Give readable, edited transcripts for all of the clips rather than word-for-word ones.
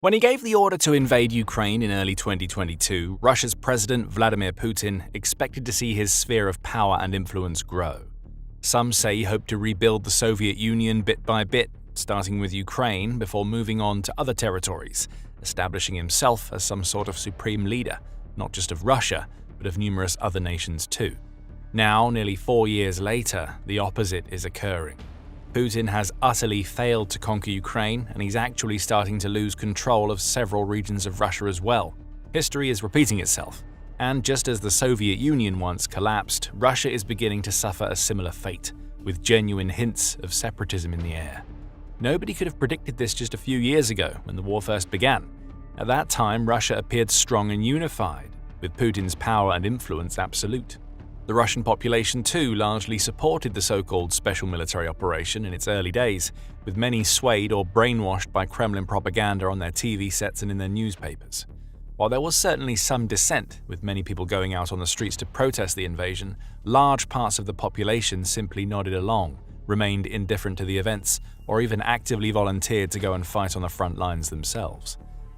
When he gave the order to invade Ukraine in early 2022, Russia's President Vladimir Putin expected to see his sphere of power and influence grow. Some say he hoped to rebuild the Soviet Union bit by bit, starting with Ukraine before moving on to other territories, establishing himself as some sort of supreme leader, not just of Russia, but of numerous other nations too. Now, nearly 4 years later, the opposite is occurring. Putin has utterly failed to conquer Ukraine, and he's actually starting to lose control of several regions of Russia as well. History is repeating itself, and just as the Soviet Union once collapsed, Russia is beginning to suffer a similar fate, with genuine hints of separatism in the air. Nobody could have predicted this just a few years ago when the war first began. At that time, Russia appeared strong and unified, with Putin's power and influence absolute. The Russian population too largely supported the so-called special military operation in its early days, with many swayed or brainwashed by Kremlin propaganda on their TV sets and in their newspapers. While there was certainly some dissent, with many people going out on the streets to protest the invasion, large parts of the population simply nodded along, remained indifferent to the events, or even actively volunteered to go and fight on the front lines themselves.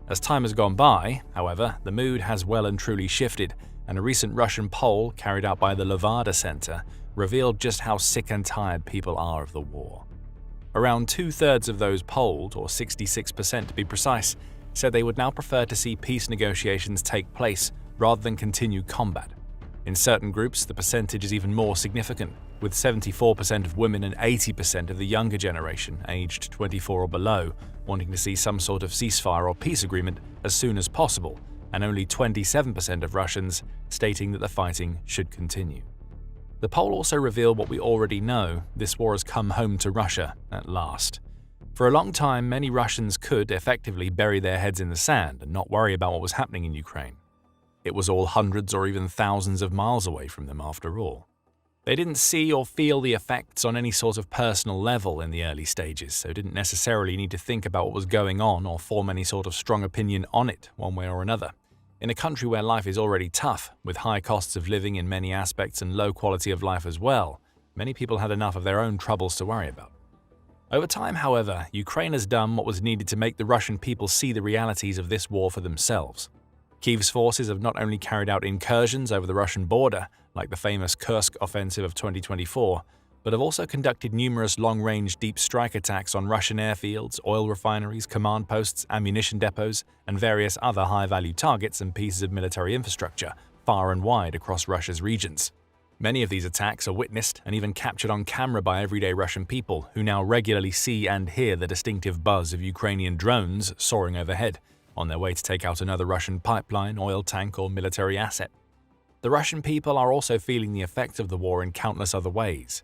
As time has gone by, however, the mood has well and truly shifted, and a recent Russian poll carried out by the Levada Center revealed just how sick and tired people are of the war. Around 2/3 of those polled, or 66% to be precise, said they would now prefer to see peace negotiations take place rather than continue combat. In certain groups, the percentage is even more significant, with 74% of women and 80% of the younger generation, aged 24 or below, wanting to see some sort of ceasefire or peace agreement as soon as possible, and only 27% of Russians stating that the fighting should continue. The poll also revealed what we already know: this war has come home to Russia at last. For a long time, many Russians could effectively bury their heads in the sand and not worry about what was happening in Ukraine. It was all hundreds or even thousands of miles away from them after all. They didn't see or feel the effects on any sort of personal level in the early stages, so didn't necessarily need to think about what was going on or form any sort of strong opinion on it one way or another. In a country where life is already tough, with high costs of living in many aspects and low quality of life as well, many people had enough of their own troubles to worry about. Over time, however, Ukraine has done what was needed to make the Russian people see the realities of this war for themselves. Kyiv's forces have not only carried out incursions over the Russian border, like the famous Kursk offensive of 2024, but have also conducted numerous long-range deep strike attacks on Russian airfields, oil refineries, command posts, ammunition depots, and various other high-value targets and pieces of military infrastructure far and wide across Russia's regions. Many of these attacks are witnessed and even captured on camera by everyday Russian people who now regularly see and hear the distinctive buzz of Ukrainian drones soaring overhead, on their way to take out another Russian pipeline, oil tank, or military asset. The Russian people are also feeling the effects of the war in countless other ways.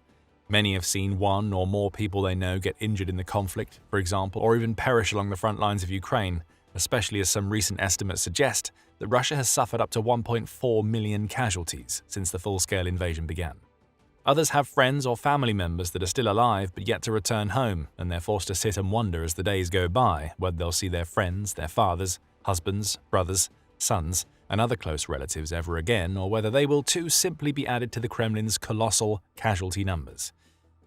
Many have seen one or more people they know get injured in the conflict, for example, or even perish along the front lines of Ukraine, especially as some recent estimates suggest that Russia has suffered up to 1.4 million casualties since the full-scale invasion began. Others have friends or family members that are still alive but yet to return home, and they're forced to sit and wonder as the days go by whether they'll see their friends, their fathers, husbands, brothers, sons, and other close relatives ever again, or whether they will too simply be added to the Kremlin's colossal casualty numbers.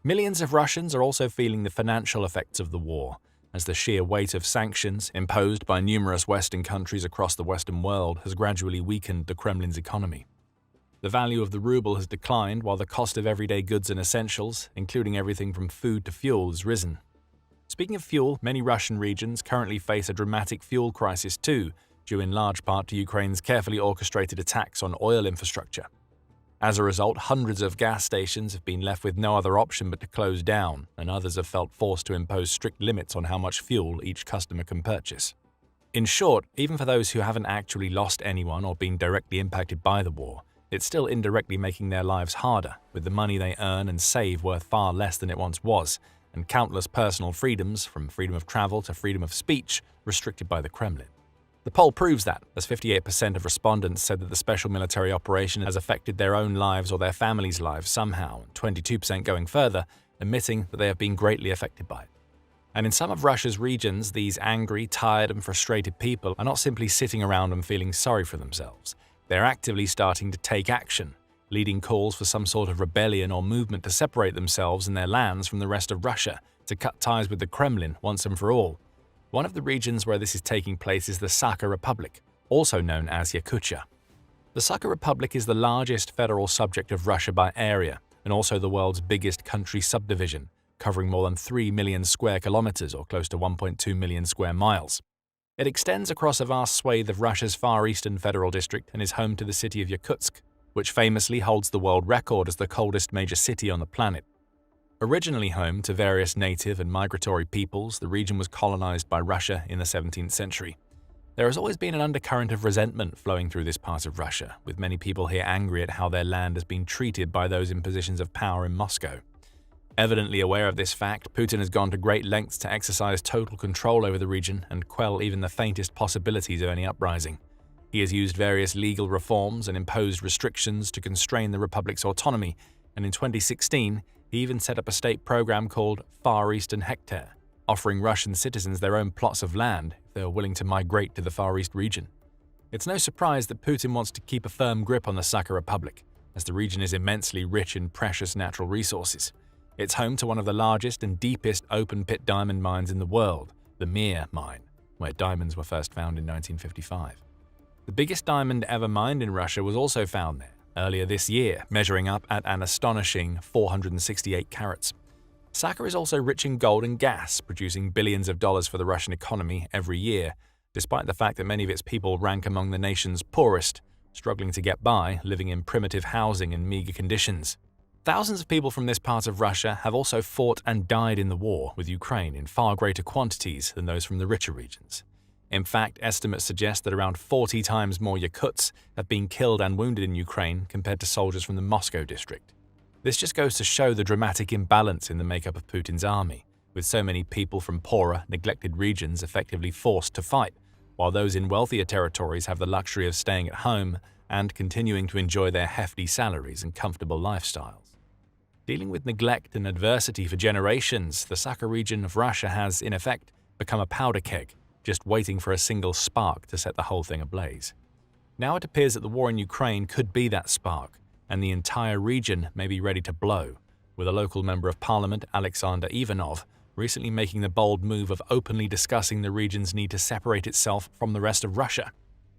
Millions of Russians are also feeling the financial effects of the war, as the sheer weight of sanctions imposed by numerous Western countries across the Western world has gradually weakened the Kremlin's economy. The value of the ruble has declined while the cost of everyday goods and essentials, including everything from food to fuel, has risen. Speaking of fuel, many Russian regions currently face a dramatic fuel crisis too, due in large part to Ukraine's carefully orchestrated attacks on oil infrastructure. As a result, hundreds of gas stations have been left with no other option but to close down, and others have felt forced to impose strict limits on how much fuel each customer can purchase. In short, even for those who haven't actually lost anyone or been directly impacted by the war, it's still indirectly making their lives harder, with the money they earn and save worth far less than it once was, and countless personal freedoms, from freedom of travel to freedom of speech, restricted by the Kremlin. The poll proves that, as 58% of respondents said that the special military operation has affected their own lives or their families' lives somehow, and 22% going further, admitting that they have been greatly affected by it. And in some of Russia's regions, these angry, tired, and frustrated people are not simply sitting around and feeling sorry for themselves. They're actively starting to take action, leading calls for some sort of rebellion or movement to separate themselves and their lands from the rest of Russia, to cut ties with the Kremlin once and for all. One of the regions where this is taking place is the Sakha Republic, also known as Yakutia. The Sakha Republic is the largest federal subject of Russia by area and also the world's biggest country subdivision, covering more than 3 million square kilometers or close to 1.2 million square miles. It extends across a vast swathe of Russia's Far Eastern Federal District and is home to the city of Yakutsk, which famously holds the world record as the coldest major city on the planet. Originally home to various native and migratory peoples, the region was colonized by Russia in the 17th century. There has always been an undercurrent of resentment flowing through this part of Russia, with many people here angry at how their land has been treated by those in positions of power in Moscow. Evidently aware of this fact, Putin has gone to great lengths to exercise total control over the region and quell even the faintest possibilities of any uprising. He has used various legal reforms and imposed restrictions to constrain the republic's autonomy, and in 2016, he even set up a state program called Far Eastern Hectare, offering Russian citizens their own plots of land if they are willing to migrate to the Far East region. It's no surprise that Putin wants to keep a firm grip on the Sakha Republic, as the region is immensely rich in precious natural resources. It's home to one of the largest and deepest open-pit diamond mines in the world, the Mir mine, where diamonds were first found in 1955. The biggest diamond ever mined in Russia was also found there, earlier this year, measuring up at an astonishing 468 carats. Sakha is also rich in gold and gas, producing billions of dollars for the Russian economy every year, despite the fact that many of its people rank among the nation's poorest, struggling to get by, living in primitive housing and meager conditions. Thousands of people from this part of Russia have also fought and died in the war with Ukraine in far greater quantities than those from the richer regions. In fact, estimates suggest that around 40 times more Yakuts have been killed and wounded in Ukraine compared to soldiers from the Moscow district. This just goes to show the dramatic imbalance in the makeup of Putin's army, with so many people from poorer, neglected regions effectively forced to fight, while those in wealthier territories have the luxury of staying at home and continuing to enjoy their hefty salaries and comfortable lifestyles. Dealing with neglect and adversity for generations, the Sakha region of Russia has, in effect, become a powder keg, just waiting for a single spark to set the whole thing ablaze. Now it appears that the war in Ukraine could be that spark, and the entire region may be ready to blow, with a local member of parliament, Alexander Ivanov, recently making the bold move of openly discussing the region's need to separate itself from the rest of Russia.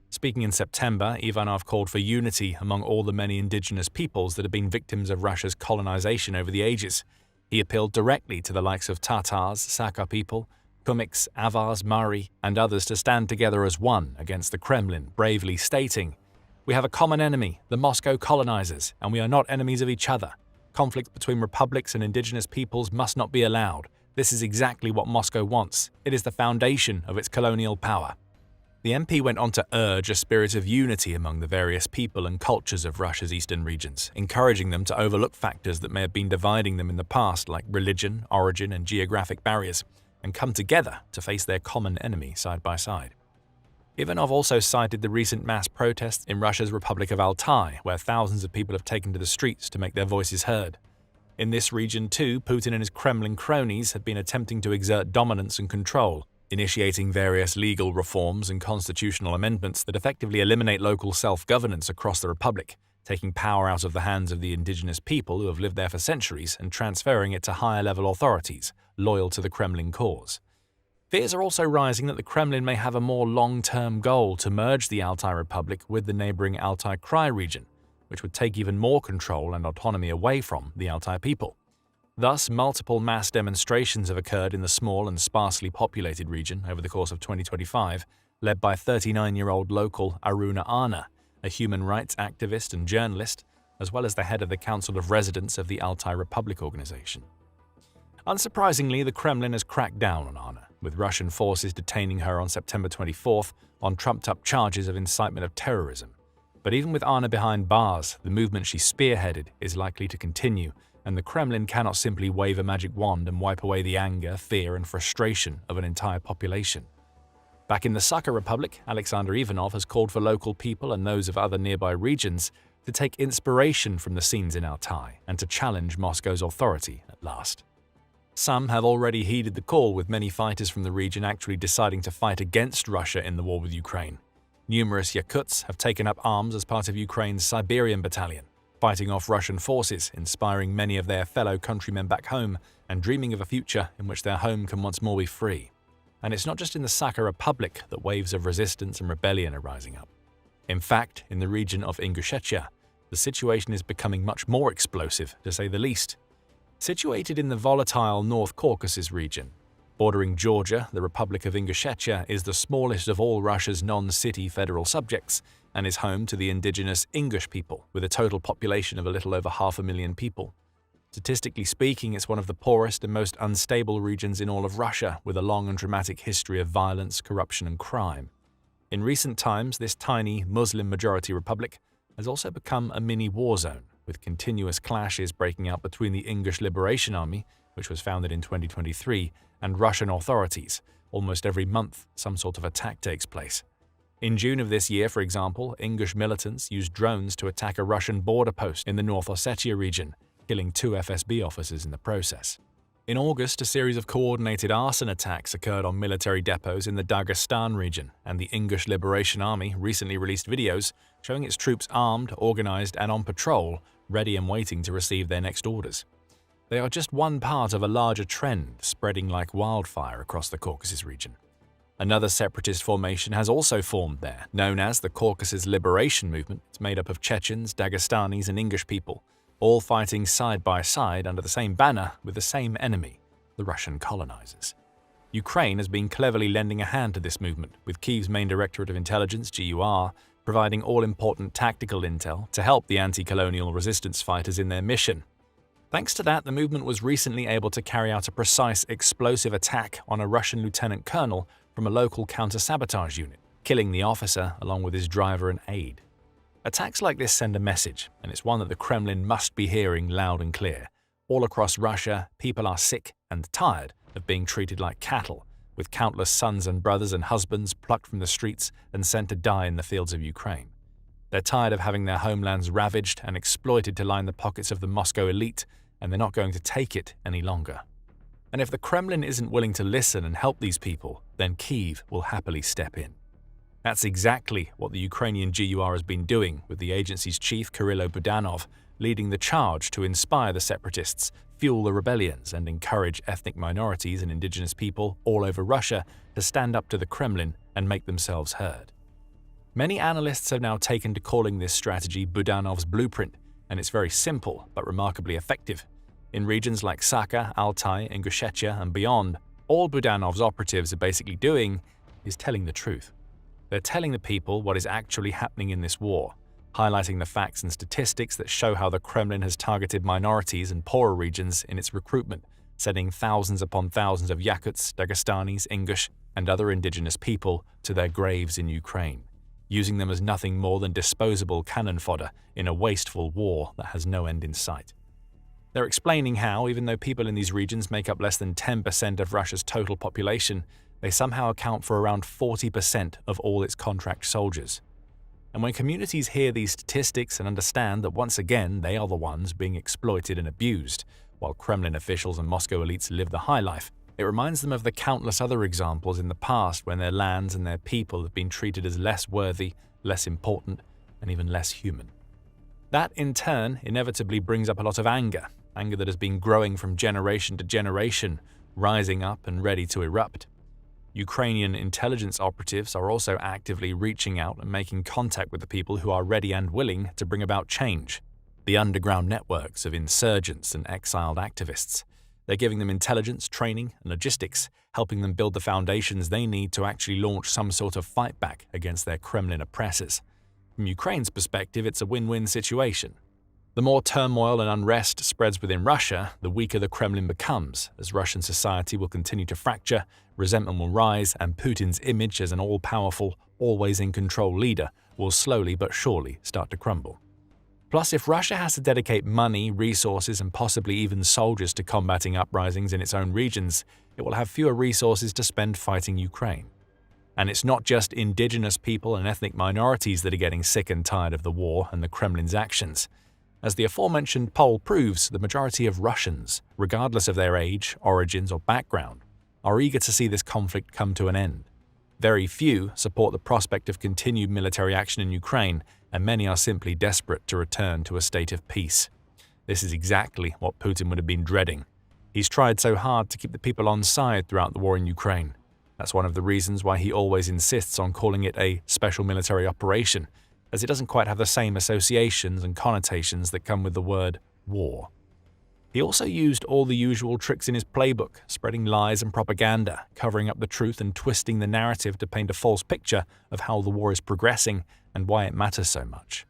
Speaking in September, Ivanov called for unity among all the many indigenous peoples that have been victims of Russia's colonization over the ages. He appealed directly to the likes of Tatars, Sakha people, Kumyks, Avars, Mari, and others to stand together as one against the Kremlin, bravely stating, "We have a common enemy, the Moscow colonizers, and we are not enemies of each other. Conflict between republics and indigenous peoples must not be allowed. This is exactly what Moscow wants. It is the foundation of its colonial power." The MP went on to urge a spirit of unity among the various people and cultures of Russia's eastern regions, encouraging them to overlook factors that may have been dividing them in the past, like religion, origin, and geographic barriers, and come together to face their common enemy side by side. Ivanov also cited the recent mass protests in Russia's Republic of Altai, where thousands of people have taken to the streets to make their voices heard. In this region too, Putin and his Kremlin cronies had been attempting to exert dominance and control, initiating various legal reforms and constitutional amendments that effectively eliminate local self-governance across the republic, taking power out of the hands of the indigenous people who have lived there for centuries and transferring it to higher-level authorities, loyal to the Kremlin cause. Fears are also rising that the Kremlin may have a more long-term goal to merge the Altai Republic with the neighboring Altai Krai region, which would take even more control and autonomy away from the Altai people. Thus, multiple mass demonstrations have occurred in the small and sparsely populated region over the course of 2025, led by 39-year-old local Aruna Anna, a human rights activist and journalist, as well as the head of the Council of Residents of the Altai Republic organization. Unsurprisingly, the Kremlin has cracked down on Anna, with Russian forces detaining her on September 24th on trumped-up charges of incitement of terrorism. But even with Anna behind bars, the movement she spearheaded is likely to continue, and the Kremlin cannot simply wave a magic wand and wipe away the anger, fear, and frustration of an entire population. Back in the Sakha Republic, Alexander Ivanov has called for local people and those of other nearby regions to take inspiration from the scenes in Altai and to challenge Moscow's authority at last. Some have already heeded the call, with many fighters from the region actually deciding to fight against Russia in the war with Ukraine. Numerous Yakuts have taken up arms as part of Ukraine's Siberian battalion, fighting off Russian forces, inspiring many of their fellow countrymen back home and dreaming of a future in which their home can once more be free. And it's not just in the Sakha Republic that waves of resistance and rebellion are rising up. In fact, in the region of Ingushetia, the situation is becoming much more explosive, to say the least. Situated in the volatile North Caucasus region, bordering Georgia, the Republic of Ingushetia is the smallest of all Russia's non-city federal subjects and is home to the indigenous Ingush people, with a total population of a little over 500,000 people. Statistically speaking, it's one of the poorest and most unstable regions in all of Russia, with a long and dramatic history of violence, corruption, and crime. In recent times, this tiny Muslim-majority republic has also become a mini war zone, with continuous clashes breaking out between the Ingush Liberation Army, which was founded in 2023, and Russian authorities. Almost every month, some sort of attack takes place. In June of this year, for example, Ingush militants used drones to attack a Russian border post in the North Ossetia region, killing 2 FSB officers in the process. In August, a series of coordinated arson attacks occurred on military depots in the Dagestan region, and the Ingush Liberation Army recently released videos showing its troops armed, organized, and on patrol, ready and waiting to receive their next orders. They are just one part of a larger trend spreading like wildfire across the Caucasus region. Another separatist formation has also formed there, known as the Caucasus Liberation Movement. It's made up of Chechens, Dagestanis, and Ingush people, all fighting side by side under the same banner with the same enemy, the Russian colonizers. Ukraine has been cleverly lending a hand to this movement, with Kyiv's main Directorate of Intelligence, GUR, providing all-important tactical intel to help the anti-colonial resistance fighters in their mission. Thanks to that, the movement was recently able to carry out a precise explosive attack on a Russian lieutenant colonel from a local counter-sabotage unit, killing the officer along with his driver and aide. Attacks like this send a message, and it's one that the Kremlin must be hearing loud and clear. All across Russia, people are sick and tired of being treated like cattle, with countless sons and brothers and husbands plucked from the streets and sent to die in the fields of Ukraine. They're tired of having their homelands ravaged and exploited to line the pockets of the Moscow elite, and they're not going to take it any longer. And if the Kremlin isn't willing to listen and help these people, then Kyiv will happily step in. That's exactly what the Ukrainian GUR has been doing, with the agency's chief, Kyrylo Budanov, leading the charge to inspire the separatists, fuel the rebellions, and encourage ethnic minorities and indigenous people all over Russia to stand up to the Kremlin and make themselves heard. Many analysts have now taken to calling this strategy Budanov's blueprint, and it's very simple but remarkably effective. In regions like Sakha, Altai, Ingushetia, and beyond, all Budanov's operatives are basically doing is telling the truth. They're telling the people what is actually happening in this war, highlighting the facts and statistics that show how the Kremlin has targeted minorities and poorer regions in its recruitment, sending thousands upon thousands of Yakuts, Dagestanis, Ingush, and other indigenous people to their graves in Ukraine, using them as nothing more than disposable cannon fodder in a wasteful war that has no end in sight. They're explaining how, even though people in these regions make up less than 10% of Russia's total population, they somehow account for around 40% of all its contract soldiers. And when communities hear these statistics and understand that once again they are the ones being exploited and abused, while Kremlin officials and Moscow elites live the high life, it reminds them of the countless other examples in the past when their lands and their people have been treated as less worthy, less important, and even less human. That, in turn, inevitably brings up a lot of anger that has been growing from generation to generation, rising up and ready to erupt. Ukrainian intelligence operatives are also actively reaching out and making contact with the people who are ready and willing to bring about change. The underground networks of insurgents and exiled activists. They're giving them intelligence, training, and logistics, helping them build the foundations they need to actually launch some sort of fight back against their Kremlin oppressors. From Ukraine's perspective, it's a win-win situation. The more turmoil and unrest spreads within Russia, the weaker the Kremlin becomes, as Russian society will continue to fracture, resentment will rise, and Putin's image as an all-powerful, always-in-control leader will slowly but surely start to crumble. Plus, if Russia has to dedicate money, resources, and possibly even soldiers to combating uprisings in its own regions, it will have fewer resources to spend fighting Ukraine. And it's not just indigenous people and ethnic minorities that are getting sick and tired of the war and the Kremlin's actions. As the aforementioned poll proves, the majority of Russians, regardless of their age, origins, or background, are eager to see this conflict come to an end. Very few support the prospect of continued military action in Ukraine, and many are simply desperate to return to a state of peace. This is exactly what Putin would have been dreading. He's tried so hard to keep the people on side throughout the war in Ukraine. That's one of the reasons why he always insists on calling it a special military operation, as it doesn't quite have the same associations and connotations that come with the word war. He also used all the usual tricks in his playbook, spreading lies and propaganda, covering up the truth and twisting the narrative to paint a false picture of how the war is progressing and why it matters so much.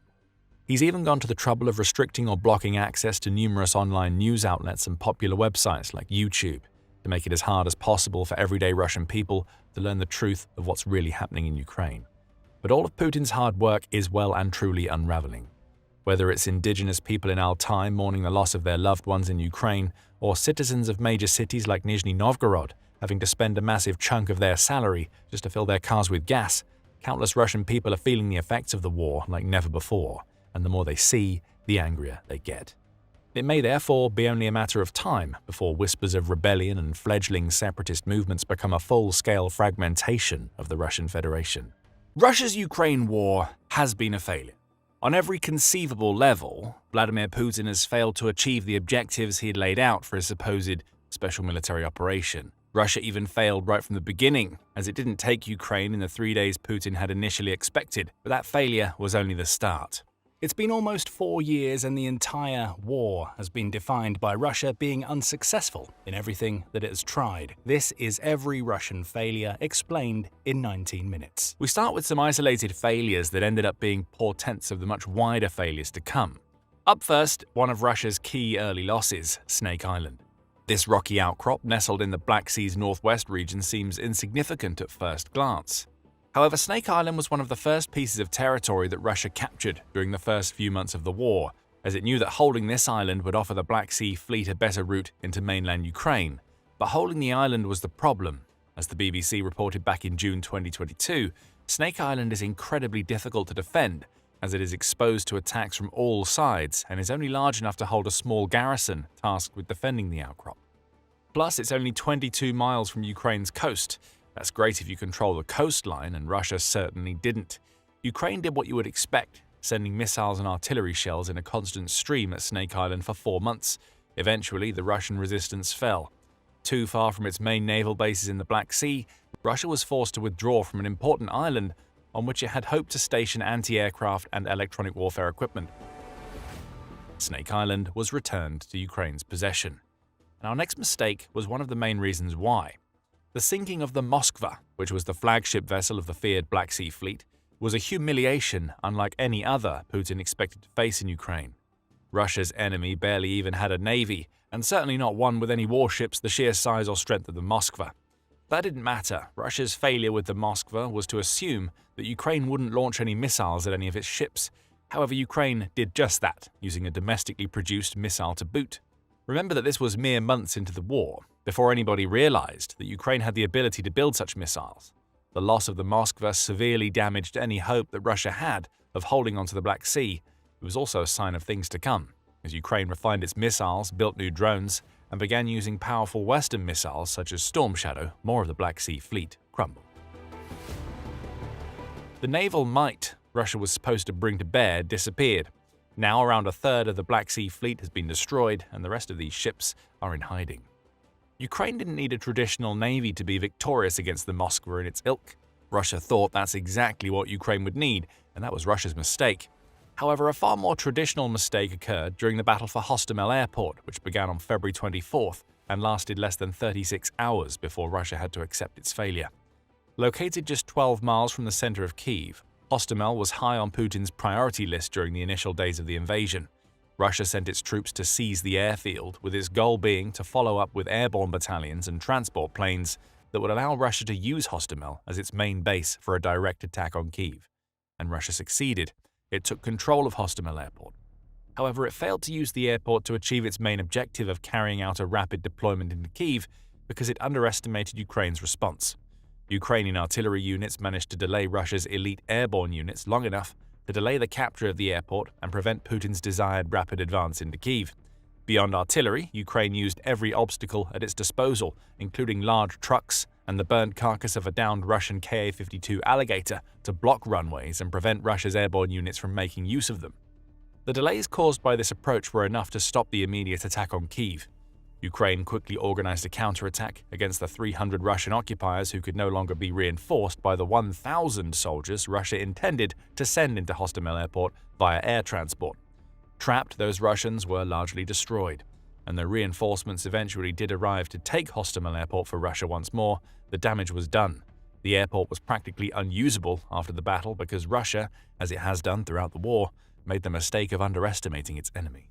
He's even gone to the trouble of restricting or blocking access to numerous online news outlets and popular websites like YouTube to make it as hard as possible for everyday Russian people to learn the truth of what's really happening in Ukraine. But all of Putin's hard work is well and truly unraveling. Whether it's indigenous people in Altai mourning the loss of their loved ones in Ukraine, or citizens of major cities like Nizhny Novgorod having to spend a massive chunk of their salary just to fill their cars with gas, countless Russian people are feeling the effects of the war like never before, and the more they see, the angrier they get. It may therefore be only a matter of time before whispers of rebellion and fledgling separatist movements become a full-scale fragmentation of the Russian Federation. Russia's Ukraine war has been a failure. On every conceivable level, Vladimir Putin has failed to achieve the objectives he had laid out for his supposed special military operation. Russia even failed right from the beginning, as it didn't take Ukraine in the 3 days Putin had initially expected, but that failure was only the start. It's been almost 4 years and the entire war has been defined by Russia being unsuccessful in everything that it has tried. This is every Russian failure explained in 19 minutes. We start with some isolated failures that ended up being portents of the much wider failures to come. Up first, one of Russia's key early losses, Snake Island. This rocky outcrop nestled in the Black Sea's northwest region seems insignificant at first glance. However, Snake Island was one of the first pieces of territory that Russia captured during the first few months of the war, as it knew that holding this island would offer the Black Sea fleet a better route into mainland Ukraine. But holding the island was the problem. As the BBC reported back in June 2022, Snake Island is incredibly difficult to defend, as it is exposed to attacks from all sides and is only large enough to hold a small garrison tasked with defending the outcrop. Plus, it's only 22 miles from Ukraine's coast. That's great if you control the coastline, and Russia certainly didn't. Ukraine did what you would expect, sending missiles and artillery shells in a constant stream at Snake Island for 4 months. Eventually, the Russian resistance fell. Too far from its main naval bases in the Black Sea, Russia was forced to withdraw from an important island on which it had hoped to station anti-aircraft and electronic warfare equipment. Snake Island was returned to Ukraine's possession. And our next mistake was one of the main reasons why. The sinking of the Moskva, which was the flagship vessel of the feared Black Sea Fleet, was a humiliation unlike any other Putin expected to face in Ukraine. Russia's enemy barely even had a navy, and certainly not one with any warships the sheer size or strength of the Moskva. That didn't matter. Russia's failure with the Moskva was to assume that Ukraine wouldn't launch any missiles at any of its ships. However, Ukraine did just that, using a domestically produced missile to boot. Remember that this was mere months into the war, before anybody realized that Ukraine had the ability to build such missiles. The loss of the Moskva severely damaged any hope that Russia had of holding onto the Black Sea. It was also a sign of things to come, as Ukraine refined its missiles, built new drones, and began using powerful Western missiles such as Storm Shadow. More of the Black Sea Fleet crumbled. The naval might Russia was supposed to bring to bear disappeared. Now around a third of the Black Sea Fleet has been destroyed, and the rest of these ships are in hiding. Ukraine didn't need a traditional navy to be victorious against the Moskva and its ilk. Russia thought that's exactly what Ukraine would need, and that was Russia's mistake. However, a far more traditional mistake occurred during the battle for Hostomel Airport, which began on February 24th and lasted less than 36 hours before Russia had to accept its failure. Located just 12 miles from the center of Kyiv, Hostomel was high on Putin's priority list during the initial days of the invasion. Russia sent its troops to seize the airfield, with its goal being to follow up with airborne battalions and transport planes that would allow Russia to use Hostomel as its main base for a direct attack on Kyiv. And Russia succeeded. It took control of Hostomel Airport. However, it failed to use the airport to achieve its main objective of carrying out a rapid deployment into Kyiv because it underestimated Ukraine's response. Ukrainian artillery units managed to delay Russia's elite airborne units long enough to delay the capture of the airport and prevent Putin's desired rapid advance into Kyiv. Beyond artillery, Ukraine used every obstacle at its disposal, including large trucks and the burnt carcass of a downed Russian Ka-52 Alligator, to block runways and prevent Russia's airborne units from making use of them. The delays caused by this approach were enough to stop the immediate attack on Kyiv. Ukraine quickly organized a counterattack against the 300 Russian occupiers who could no longer be reinforced by the 1,000 soldiers Russia intended to send into Hostomel Airport via air transport. Trapped, those Russians were largely destroyed, and though reinforcements eventually did arrive to take Hostomel Airport for Russia once more, the damage was done. The airport was practically unusable after the battle because Russia, as it has done throughout the war, made the mistake of underestimating its enemy.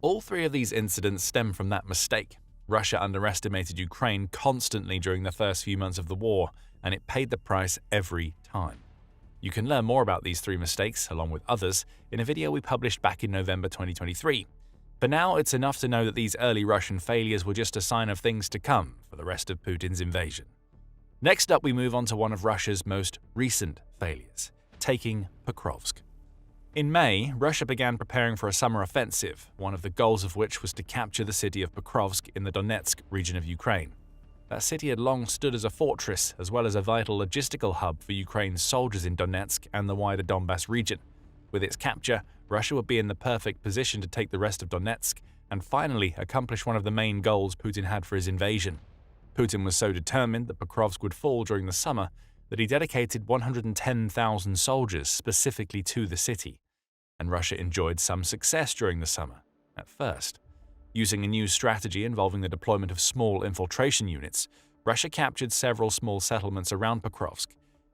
All three of these incidents stem from that mistake. Russia underestimated Ukraine constantly during the first few months of the war, and it paid the price every time. You can learn more about these three mistakes, along with others, in a video we published back in November 2023. For now, it's enough to know that these early Russian failures were just a sign of things to come for the rest of Putin's invasion. Next up, we move on to one of Russia's most recent failures, taking Pokrovsk. In May, Russia began preparing for a summer offensive, one of the goals of which was to capture the city of Pokrovsk in the Donetsk region of Ukraine. That city had long stood as a fortress, as well as a vital logistical hub for Ukraine's soldiers in Donetsk and the wider Donbas region. With its capture, Russia would be in the perfect position to take the rest of Donetsk and finally accomplish one of the main goals Putin had for his invasion. Putin was so determined that Pokrovsk would fall during the summer that he dedicated 110,000 soldiers specifically to the city. And Russia enjoyed some success during the summer, at first. Using a new strategy involving the deployment of small infiltration units, Russia captured several small settlements around Pokrovsk.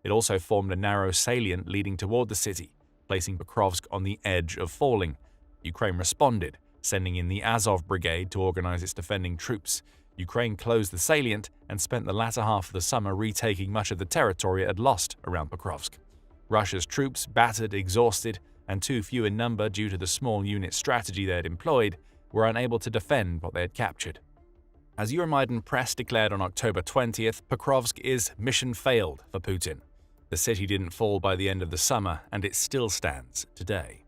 It also formed a narrow salient leading toward the city, placing Pokrovsk on the edge of falling. Ukraine responded, sending in the Azov Brigade to organize its defending troops. Ukraine closed the salient and spent the latter half of the summer retaking much of the territory it had lost around Pokrovsk. Russia's troops, battered, exhausted, and too few in number due to the small unit strategy they had employed, were unable to defend what they had captured. As Euromaidan Press declared on October 20th, Pokrovsk is mission failed for Putin. The city didn't fall by the end of the summer, and it still stands today.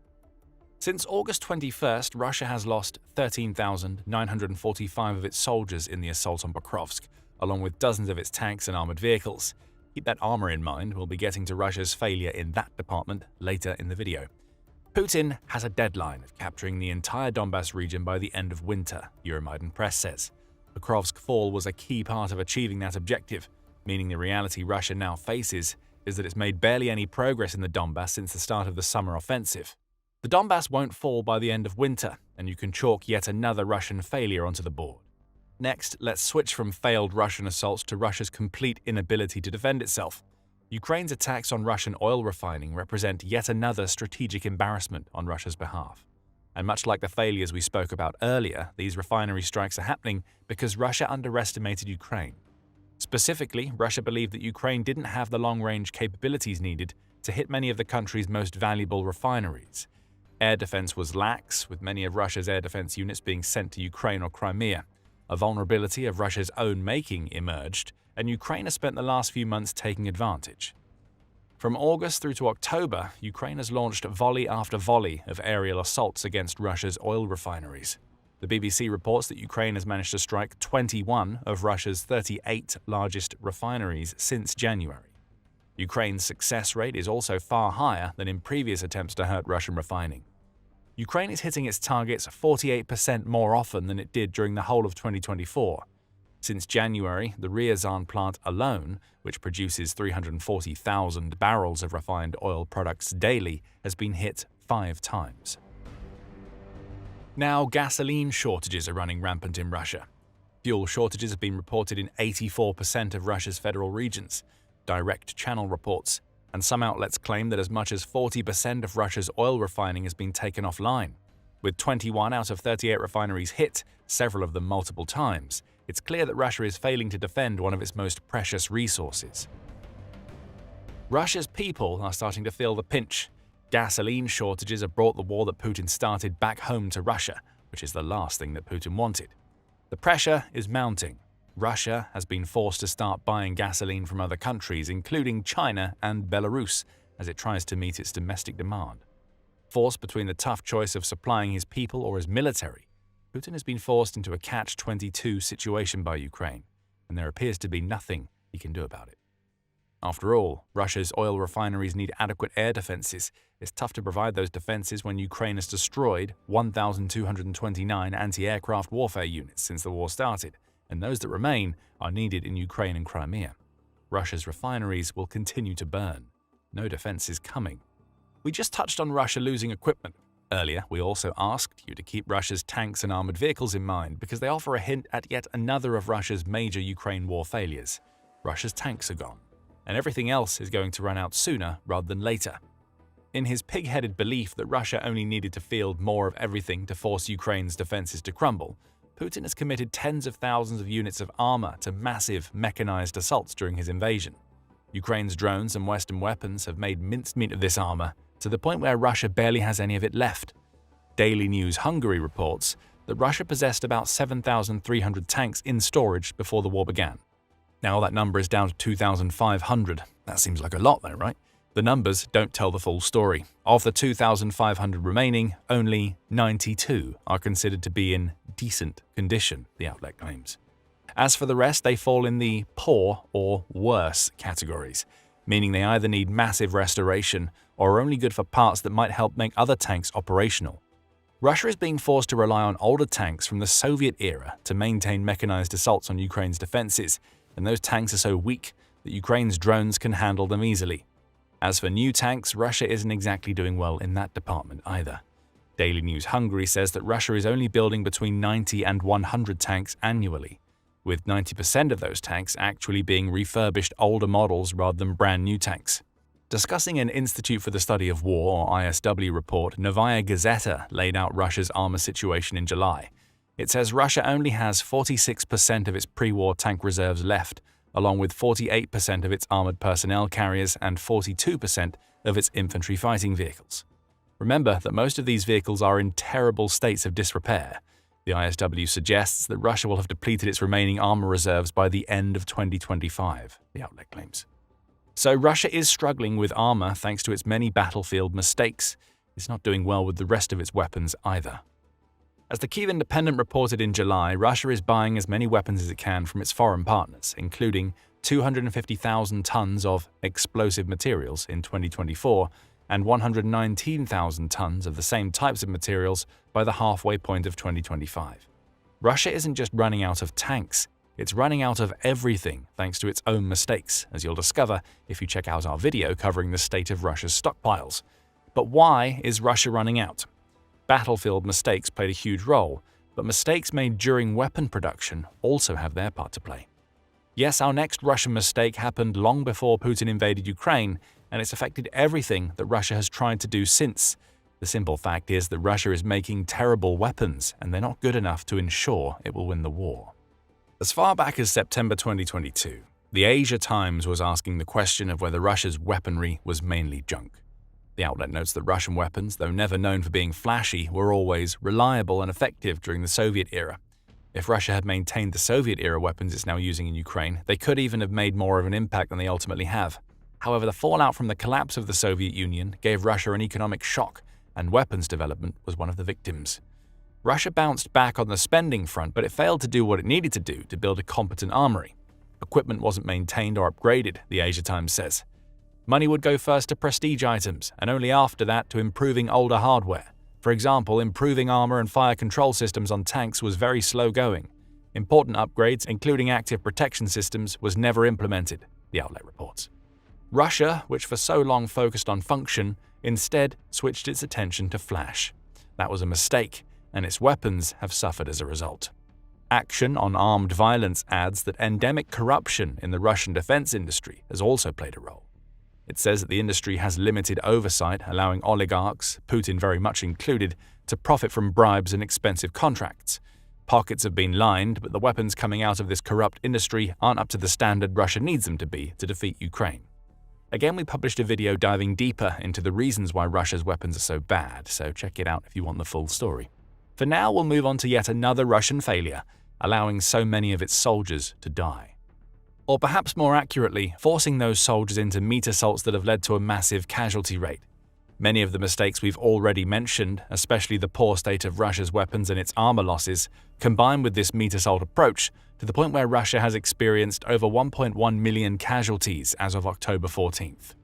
Since August 21st, Russia has lost 13,945 of its soldiers in the assault on Pokrovsk, along with dozens of its tanks and armored vehicles. Keep that armor in mind, we'll be getting to Russia's failure in that department later in the video. Putin has a deadline of capturing the entire Donbas region by the end of winter, Euromaidan Press says. Pokrovsk fall was a key part of achieving that objective, meaning the reality Russia now faces is that it's made barely any progress in the Donbas since the start of the summer offensive. The Donbas won't fall by the end of winter, and you can chalk yet another Russian failure onto the board. Next, let's switch from failed Russian assaults to Russia's complete inability to defend itself. Ukraine's attacks on Russian oil refining represent yet another strategic embarrassment on Russia's behalf. And much like the failures we spoke about earlier, these refinery strikes are happening because Russia underestimated Ukraine. Specifically, Russia believed that Ukraine didn't have the long-range capabilities needed to hit many of the country's most valuable refineries. Air defense was lax, with many of Russia's air defense units being sent to Ukraine or Crimea. A vulnerability of Russia's own making emerged, and Ukraine has spent the last few months taking advantage. From August through to October, Ukraine has launched volley after volley of aerial assaults against Russia's oil refineries. The BBC reports that Ukraine has managed to strike 21 of Russia's 38 largest refineries since January. Ukraine's success rate is also far higher than in previous attempts to hurt Russian refining. Ukraine is hitting its targets 48% more often than it did during the whole of 2024. Since January, the Ryazan plant alone, which produces 340,000 barrels of refined oil products daily, has been hit 5 times. Now, gasoline shortages are running rampant in Russia. Fuel shortages have been reported in 84% of Russia's federal regions, direct channel reports, and some outlets claim that as much as 40% of Russia's oil refining has been taken offline. With 21 out of 38 refineries hit, several of them multiple times, it's clear that Russia is failing to defend one of its most precious resources. Russia's people are starting to feel the pinch. Gasoline shortages have brought the war that Putin started back home to Russia, which is the last thing that Putin wanted. The pressure is mounting. Russia has been forced to start buying gasoline from other countries, including China and Belarus, as it tries to meet its domestic demand. Forced between the tough choice of supplying his people or his military, Putin has been forced into a catch-22 situation by Ukraine, and there appears to be nothing he can do about it. After all, Russia's oil refineries need adequate air defenses. It's tough to provide those defenses when Ukraine has destroyed 1,229 anti-aircraft warfare units since the war started, and those that remain are needed in Ukraine and Crimea. Russia's refineries will continue to burn. No defense is coming. We just touched on Russia losing equipment. Earlier, we also asked you to keep Russia's tanks and armored vehicles in mind because they offer a hint at yet another of Russia's major Ukraine war failures. Russia's tanks are gone, and everything else is going to run out sooner rather than later. In his pig-headed belief that Russia only needed to field more of everything to force Ukraine's defenses to crumble, Putin has committed tens of thousands of units of armor to massive mechanized assaults during his invasion. Ukraine's drones and Western weapons have made mincemeat of this armor to the point where Russia barely has any of it left. Daily News Hungary reports that Russia possessed about 7,300 tanks in storage before the war began. Now that number is down to 2,500. That seems like a lot though, right? The numbers don't tell the full story. Of the 2,500 remaining, only 92 are considered to be in decent condition, the outlet claims. As for the rest, they fall in the poor or worse categories, meaning they either need massive restoration or are only good for parts that might help make other tanks operational. Russia is being forced to rely on older tanks from the Soviet era to maintain mechanized assaults on Ukraine's defenses, and those tanks are so weak that Ukraine's drones can handle them easily. As for new tanks, Russia isn't exactly doing well in that department either. Daily News Hungary says that Russia is only building between 90 and 100 tanks annually, with 90% of those tanks actually being refurbished older models rather than brand new tanks. Discussing an Institute for the Study of War, or ISW report, Novaya Gazeta laid out Russia's armor situation in July. It says Russia only has 46% of its pre-war tank reserves left, along with 48% of its armored personnel carriers and 42% of its infantry fighting vehicles. Remember that most of these vehicles are in terrible states of disrepair. The ISW suggests that Russia will have depleted its remaining armor reserves by the end of 2025, the outlet claims. So Russia is struggling with armor thanks to its many battlefield mistakes. It's not doing well with the rest of its weapons either. As the Kyiv Independent reported in July, Russia is buying as many weapons as it can from its foreign partners, including 250,000 tons of explosive materials in 2024 and 119,000 tons of the same types of materials by the halfway point of 2025. Russia isn't just running out of tanks, it's running out of everything thanks to its own mistakes, as you'll discover if you check out our video covering the state of Russia's stockpiles. But why is Russia running out? Battlefield mistakes played a huge role, but mistakes made during weapon production also have their part to play. Yes, our next Russian mistake happened long before Putin invaded Ukraine, and it's affected everything that Russia has tried to do since. The simple fact is that Russia is making terrible weapons, and they're not good enough to ensure it will win the war. As far back as September 2022, the Asia Times was asking the question of whether Russia's weaponry was mainly junk. The outlet notes that Russian weapons, though never known for being flashy, were always reliable and effective during the Soviet era. If Russia had maintained the Soviet-era weapons it's now using in Ukraine, they could even have made more of an impact than they ultimately have. However, the fallout from the collapse of the Soviet Union gave Russia an economic shock, and weapons development was one of the victims. Russia bounced back on the spending front, but it failed to do what it needed to do to build a competent armory. Equipment wasn't maintained or upgraded, the Asia Times says. Money would go first to prestige items, and only after that to improving older hardware. For example, improving armor and fire control systems on tanks was very slow going. Important upgrades, including active protection systems, was never implemented, the outlet reports. Russia, which for so long focused on function, instead switched its attention to flash. That was a mistake, and its weapons have suffered as a result. Action on Armed Violence adds that endemic corruption in the Russian defense industry has also played a role. It says that the industry has limited oversight, allowing oligarchs, Putin very much included, to profit from bribes and expensive contracts. Pockets have been lined, but the weapons coming out of this corrupt industry aren't up to the standard Russia needs them to be to defeat Ukraine. Again, we published a video diving deeper into the reasons why Russia's weapons are so bad, so check it out if you want the full story. For now, we'll move on to yet another Russian failure, allowing so many of its soldiers to die. Or perhaps more accurately, forcing those soldiers into meat assaults that have led to a massive casualty rate. Many of the mistakes we've already mentioned, especially the poor state of Russia's weapons and its armor losses, combine with this meat assault approach to the point where Russia has experienced over 1.1 million casualties as of October 14th.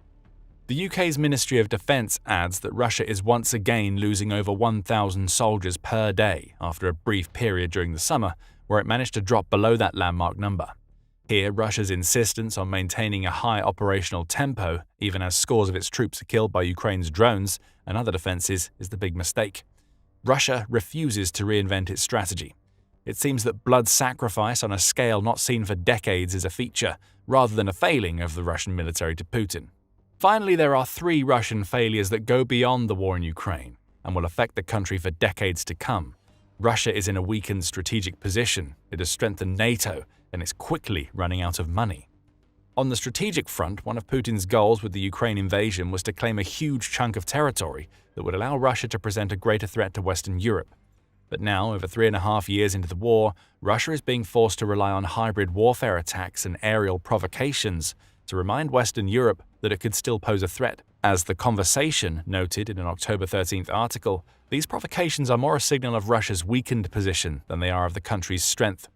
The UK's Ministry of Defence adds that Russia is once again losing over 1,000 soldiers per day after a brief period during the summer where it managed to drop below that landmark number. Here, Russia's insistence on maintaining a high operational tempo, even as scores of its troops are killed by Ukraine's drones and other defences, is the big mistake. Russia refuses to reinvent its strategy. It seems that blood sacrifice on a scale not seen for decades is a feature, rather than a failing of the Russian military to Putin. Finally, there are 3 Russian failures that go beyond the war in Ukraine and will affect the country for decades to come. Russia is in a weakened strategic position, it has strengthened NATO, and it's quickly running out of money. On the strategic front, one of Putin's goals with the Ukraine invasion was to claim a huge chunk of territory that would allow Russia to present a greater threat to Western Europe. But now, over 3.5 years into the war, Russia is being forced to rely on hybrid warfare attacks and aerial provocations to remind Western Europe that it could still pose a threat. As The Conversation noted in an October 13th article, these provocations are more a signal of Russia's weakened position than they are of the country's strength.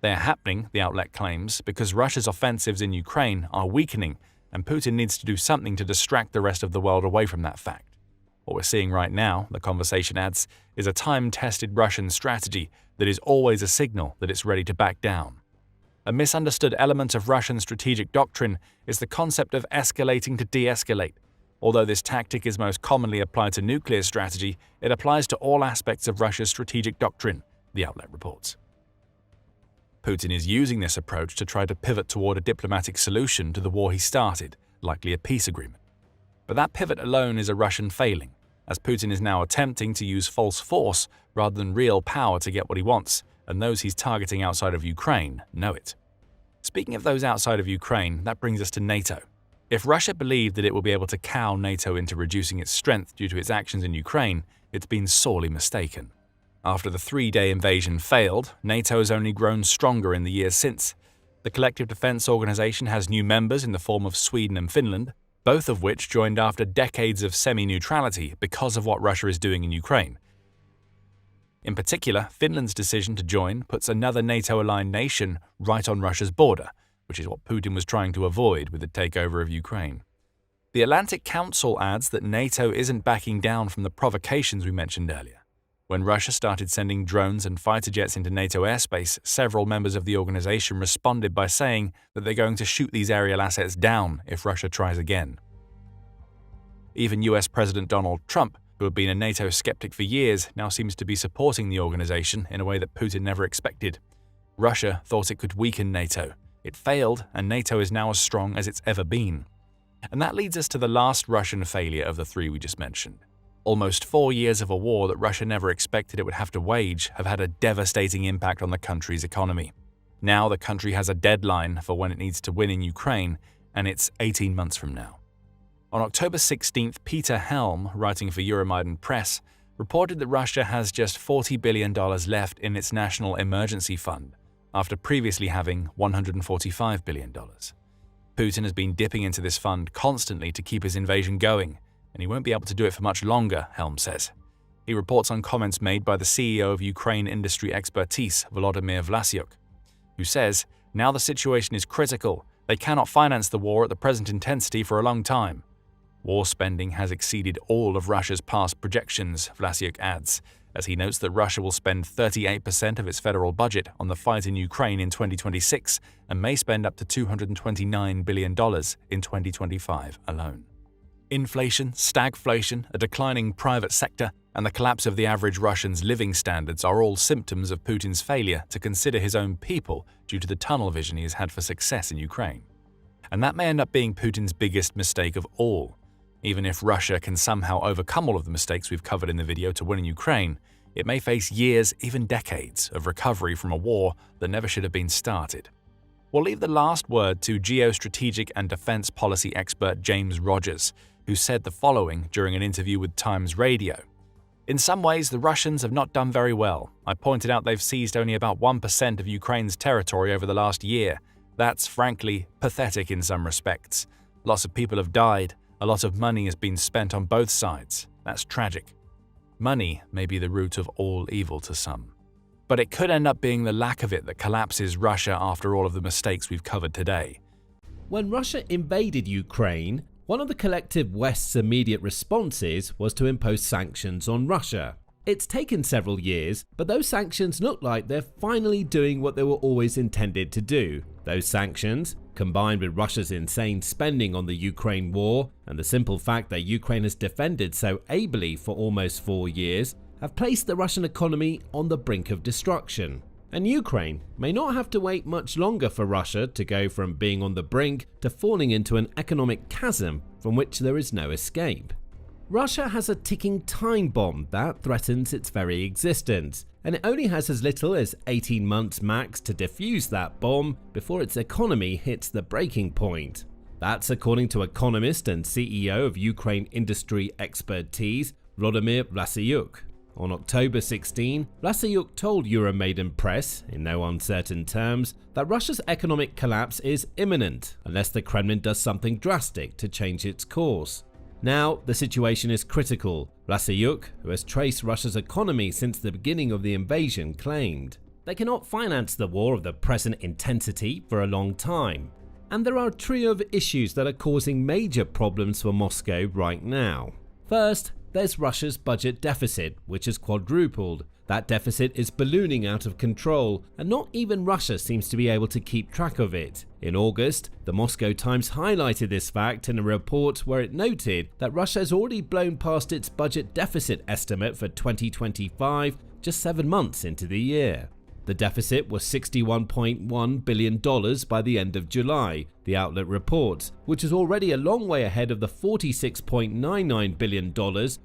They are happening, the outlet claims, because Russia's offensives in Ukraine are weakening, and Putin needs to do something to distract the rest of the world away from that fact. What we're seeing right now, The Conversation adds, is a time-tested Russian strategy that is always a signal that it's ready to back down. A misunderstood element of Russian strategic doctrine is the concept of escalating to de-escalate. Although this tactic is most commonly applied to nuclear strategy, it applies to all aspects of Russia's strategic doctrine, the outlet reports. Putin is using this approach to try to pivot toward a diplomatic solution to the war he started, likely a peace agreement. But that pivot alone is a Russian failing, as Putin is now attempting to use false force rather than real power to get what he wants, and those he's targeting outside of Ukraine know it. Speaking of those outside of Ukraine, that brings us to NATO. If Russia believed that it will be able to cow NATO into reducing its strength due to its actions in Ukraine, it's been sorely mistaken. After the 3-day invasion failed, NATO has only grown stronger in the years since. The collective defense organization has new members in the form of Sweden and Finland, both of which joined after decades of semi-neutrality because of what Russia is doing in Ukraine. In particular, Finland's decision to join puts another NATO-aligned nation right on Russia's border, which is what Putin was trying to avoid with the takeover of Ukraine. The Atlantic Council adds that NATO isn't backing down from the provocations we mentioned earlier. When Russia started sending drones and fighter jets into NATO airspace, several members of the organization responded by saying that they're going to shoot these aerial assets down if Russia tries again. Even US President Donald Trump, who had been a NATO skeptic for years, now seems to be supporting the organization in a way that Putin never expected. Russia thought it could weaken NATO. It failed, and NATO is now as strong as it's ever been. And that leads us to the last Russian failure of the 3 we just mentioned. Almost 4 years of a war that Russia never expected it would have to wage have had a devastating impact on the country's economy. Now the country has a deadline for when it needs to win in Ukraine, and it's 18 months from now. On October 16th, Peter Helm, writing for Euromaidan Press, reported that Russia has just $40 billion left in its National Emergency Fund, after previously having $145 billion. Putin has been dipping into this fund constantly to keep his invasion going, and he won't be able to do it for much longer, Helm says. He reports on comments made by the CEO of Ukraine Industry Expertise, Volodymyr Vlasyuk, who says, "Now the situation is critical. They cannot finance the war at the present intensity for a long time." War spending has exceeded all of Russia's past projections, Vlasyuk adds, as he notes that Russia will spend 38% of its federal budget on the fight in Ukraine in 2026 and may spend up to $229 billion in 2025 alone. Inflation, stagflation, a declining private sector, and the collapse of the average Russian's living standards are all symptoms of Putin's failure to consider his own people due to the tunnel vision he has had for success in Ukraine. And that may end up being Putin's biggest mistake of all. Even if Russia can somehow overcome all of the mistakes we've covered in the video to win in Ukraine, it may face years, even decades, of recovery from a war that never should have been started. We'll leave the last word to geostrategic and defense policy expert James Rogers, who said the following during an interview with Times Radio. "In some ways, the Russians have not done very well. I pointed out they've seized only about 1% of Ukraine's territory over the last year. That's, frankly, pathetic in some respects. Lots of people have died. A lot of money has been spent on both sides. That's tragic. Money may be the root of all evil to some. But it could end up being the lack of it that collapses Russia after all of the mistakes we've covered today. When Russia invaded Ukraine, one of the collective West's immediate responses was to impose sanctions on Russia. It's taken several years, but those sanctions look like they're finally doing what they were always intended to do. Those sanctions, combined with Russia's insane spending on the Ukraine war and the simple fact that Ukraine has defended so ably for almost 4 years, have placed the Russian economy on the brink of destruction. And Ukraine may not have to wait much longer for Russia to go from being on the brink to falling into an economic chasm from which there is no escape. Russia has a ticking time bomb that threatens its very existence, and it only has as little as 18 months max to defuse that bomb before its economy hits the breaking point. That's according to economist and CEO of Ukraine Industry Expertise, Volodymyr Vlasyuk. On October 16, Vlasyuk told Euromaidan Press, in no uncertain terms, that Russia's economic collapse is imminent unless the Kremlin does something drastic to change its course. Now, the situation is critical. Vlasyuk, who has traced Russia's economy since the beginning of the invasion, claimed. They cannot finance the war of the present intensity for a long time. And there are a trio of issues that are causing major problems for Moscow right now. First, there's Russia's budget deficit, which has quadrupled. That deficit is ballooning out of control, and not even Russia seems to be able to keep track of it. In August, the Moscow Times highlighted this fact in a report where it noted that Russia has already blown past its budget deficit estimate for 2025 just 7 months into the year. The deficit was $61.1 billion by the end of July, the outlet reports, which is already a long way ahead of the $46.99 billion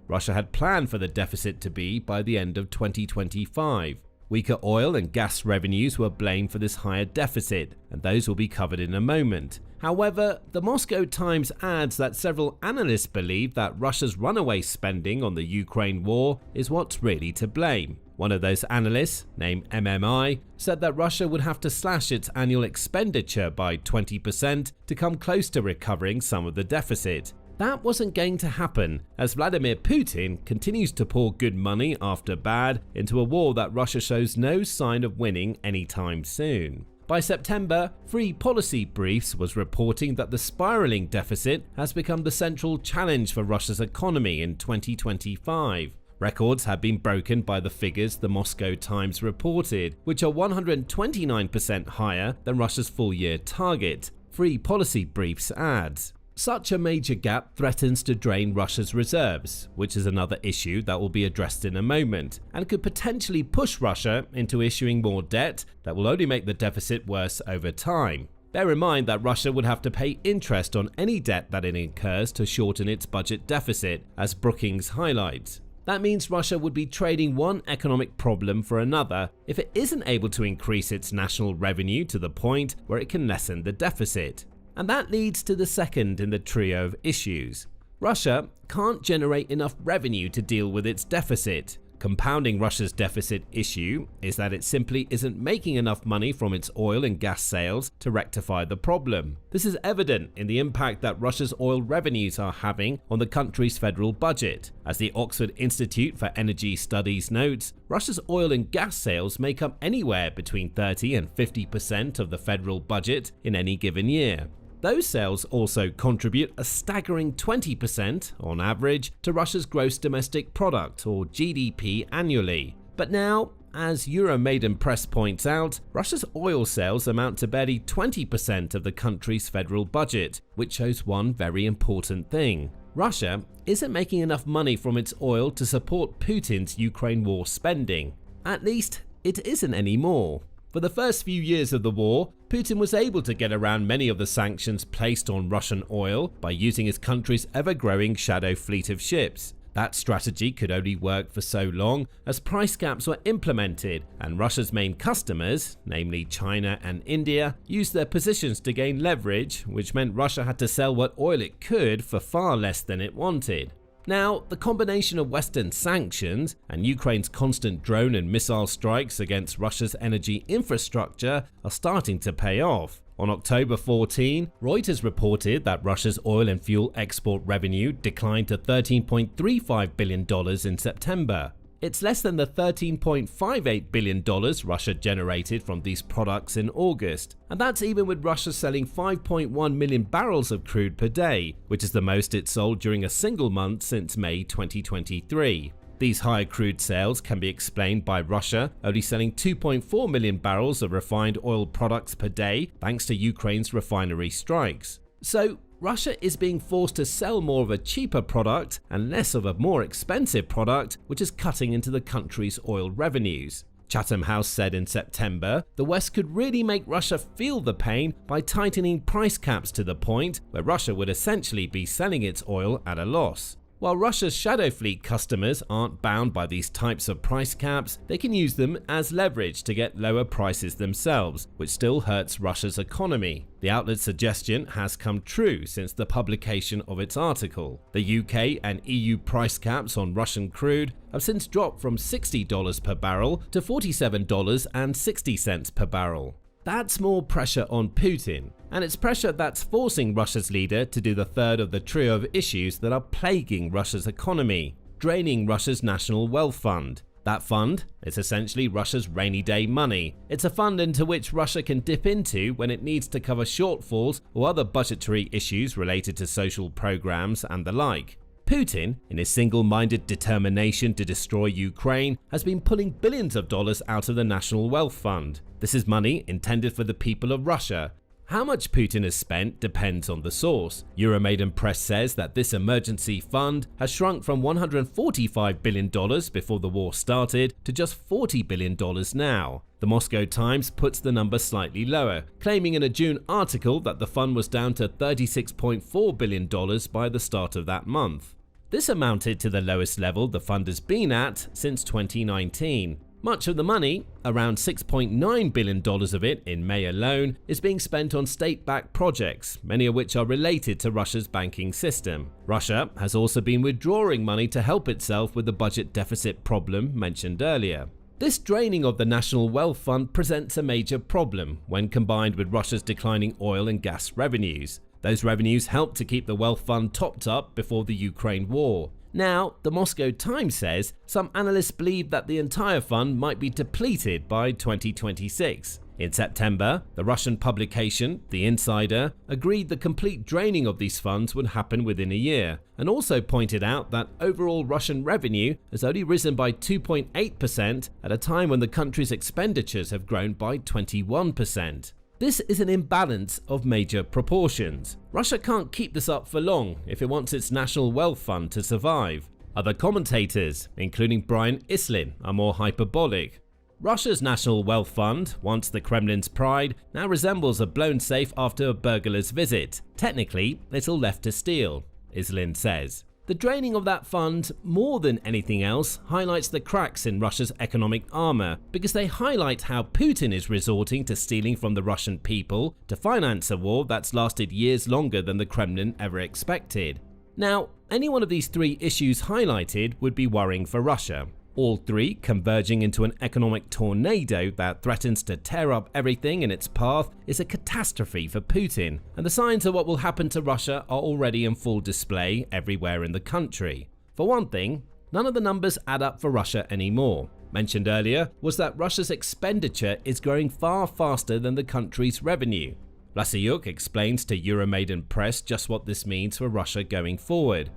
Russia had planned for the deficit to be by the end of 2025. Weaker oil and gas revenues were blamed for this higher deficit, and those will be covered in a moment. However, the Moscow Times adds that several analysts believe that Russia's runaway spending on the Ukraine war is what's really to blame. One of those analysts, named MMI, said that Russia would have to slash its annual expenditure by 20% to come close to recovering some of the deficit. That wasn't going to happen, as Vladimir Putin continues to pour good money after bad into a war that Russia shows no sign of winning anytime soon. By September, Free Policy Briefs was reporting that the spiraling deficit has become the central challenge for Russia's economy in 2025. Records have been broken by the figures the Moscow Times reported, which are 129% higher than Russia's full-year target, Free Policy Briefs adds. Such a major gap threatens to drain Russia's reserves, which is another issue that will be addressed in a moment, and could potentially push Russia into issuing more debt that will only make the deficit worse over time. Bear in mind that Russia would have to pay interest on any debt that it incurs to shorten its budget deficit, as Brookings highlights. That means Russia would be trading one economic problem for another if it isn't able to increase its national revenue to the point where it can lessen the deficit. And that leads to the second in the trio of issues. Russia can't generate enough revenue to deal with its deficit. Compounding Russia's deficit issue is that it simply isn't making enough money from its oil and gas sales to rectify the problem. This is evident in the impact that Russia's oil revenues are having on the country's federal budget. As the Oxford Institute for Energy Studies notes, Russia's oil and gas sales make up anywhere between 30 and 50% of the federal budget in any given year. Those sales also contribute a staggering 20% on average to Russia's gross domestic product, or GDP, annually. But now, as Euromaidan Press points out, Russia's oil sales amount to barely 20% of the country's federal budget, which shows one very important thing. Russia isn't making enough money from its oil to support Putin's Ukraine war spending. At least, it isn't anymore. For the first few years of the war, Putin was able to get around many of the sanctions placed on Russian oil by using his country's ever-growing shadow fleet of ships. That strategy could only work for so long as price caps were implemented, and Russia's main customers, namely China and India, used their positions to gain leverage, which meant Russia had to sell what oil it could for far less than it wanted. Now, the combination of Western sanctions and Ukraine's constant drone and missile strikes against Russia's energy infrastructure are starting to pay off. On October 14, Reuters reported that Russia's oil and fuel export revenue declined to $13.35 billion in September. It's less than the $13.58 billion Russia generated from these products in August, and that's even with Russia selling 5.1 million barrels of crude per day, which is the most it sold during a single month since May 2023. These higher crude sales can be explained by Russia only selling 2.4 million barrels of refined oil products per day thanks to Ukraine's refinery strikes. So, Russia is being forced to sell more of a cheaper product and less of a more expensive product, which is cutting into the country's oil revenues. Chatham House said in September, the West could really make Russia feel the pain by tightening price caps to the point where Russia would essentially be selling its oil at a loss. While Russia's shadow fleet customers aren't bound by these types of price caps, they can use them as leverage to get lower prices themselves, which still hurts Russia's economy. The outlet's suggestion has come true since the publication of its article. The UK and EU price caps on Russian crude have since dropped from $60 per barrel to $47.60 per barrel. That's more pressure on Putin, and it's pressure that's forcing Russia's leader to do the third of the trio of issues that are plaguing Russia's economy: draining Russia's national wealth fund. That fund is essentially Russia's rainy day money. It's a fund into which Russia can dip into when it needs to cover shortfalls or other budgetary issues related to social programs and the like. Putin, in his single-minded determination to destroy Ukraine, has been pulling billions of dollars out of the National Wealth Fund. This is money intended for the people of Russia. How much Putin has spent depends on the source. Euromaidan Press says that this emergency fund has shrunk from $145 billion before the war started to just $40 billion now. The Moscow Times puts the number slightly lower, claiming in a June article that the fund was down to $36.4 billion by the start of that month. This amounted to the lowest level the fund has been at since 2019. Much of the money, around $6.9 billion of it in May alone, is being spent on state-backed projects, many of which are related to Russia's banking system. Russia has also been withdrawing money to help itself with the budget deficit problem mentioned earlier. This draining of the National Wealth Fund presents a major problem when combined with Russia's declining oil and gas revenues. Those revenues helped to keep the wealth fund topped up before the Ukraine war. Now, the Moscow Times says some analysts believe that the entire fund might be depleted by 2026. In September, the Russian publication, The Insider, agreed the complete draining of these funds would happen within a year, and also pointed out that overall Russian revenue has only risen by 2.8% at a time when the country's expenditures have grown by 21%. This is an imbalance of major proportions. Russia can't keep this up for long if it wants its national wealth fund to survive. Other commentators, including Brian Islin, are more hyperbolic. Russia's national wealth fund, once the Kremlin's pride, now resembles a blown safe after a burglar's visit. Technically, little left to steal, Islin says. The draining of that fund, more than anything else, highlights the cracks in Russia's economic armor because they highlight how Putin is resorting to stealing from the Russian people to finance a war that's lasted years longer than the Kremlin ever expected. Now, any one of these three issues highlighted would be worrying for Russia. All three converging into an economic tornado that threatens to tear up everything in its path is a catastrophe for Putin, and the signs of what will happen to Russia are already in full display everywhere in the country. For one thing, none of the numbers add up for Russia anymore. Mentioned earlier was that Russia's expenditure is growing far faster than the country's revenue. Vlasyuk explains to Euromaidan Press just what this means for Russia going forward.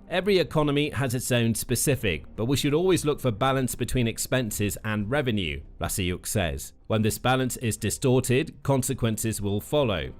Every economy has its own specific, but we should always look for balance between expenses and revenue, Vlasyuk says. When this balance is distorted, consequences will follow.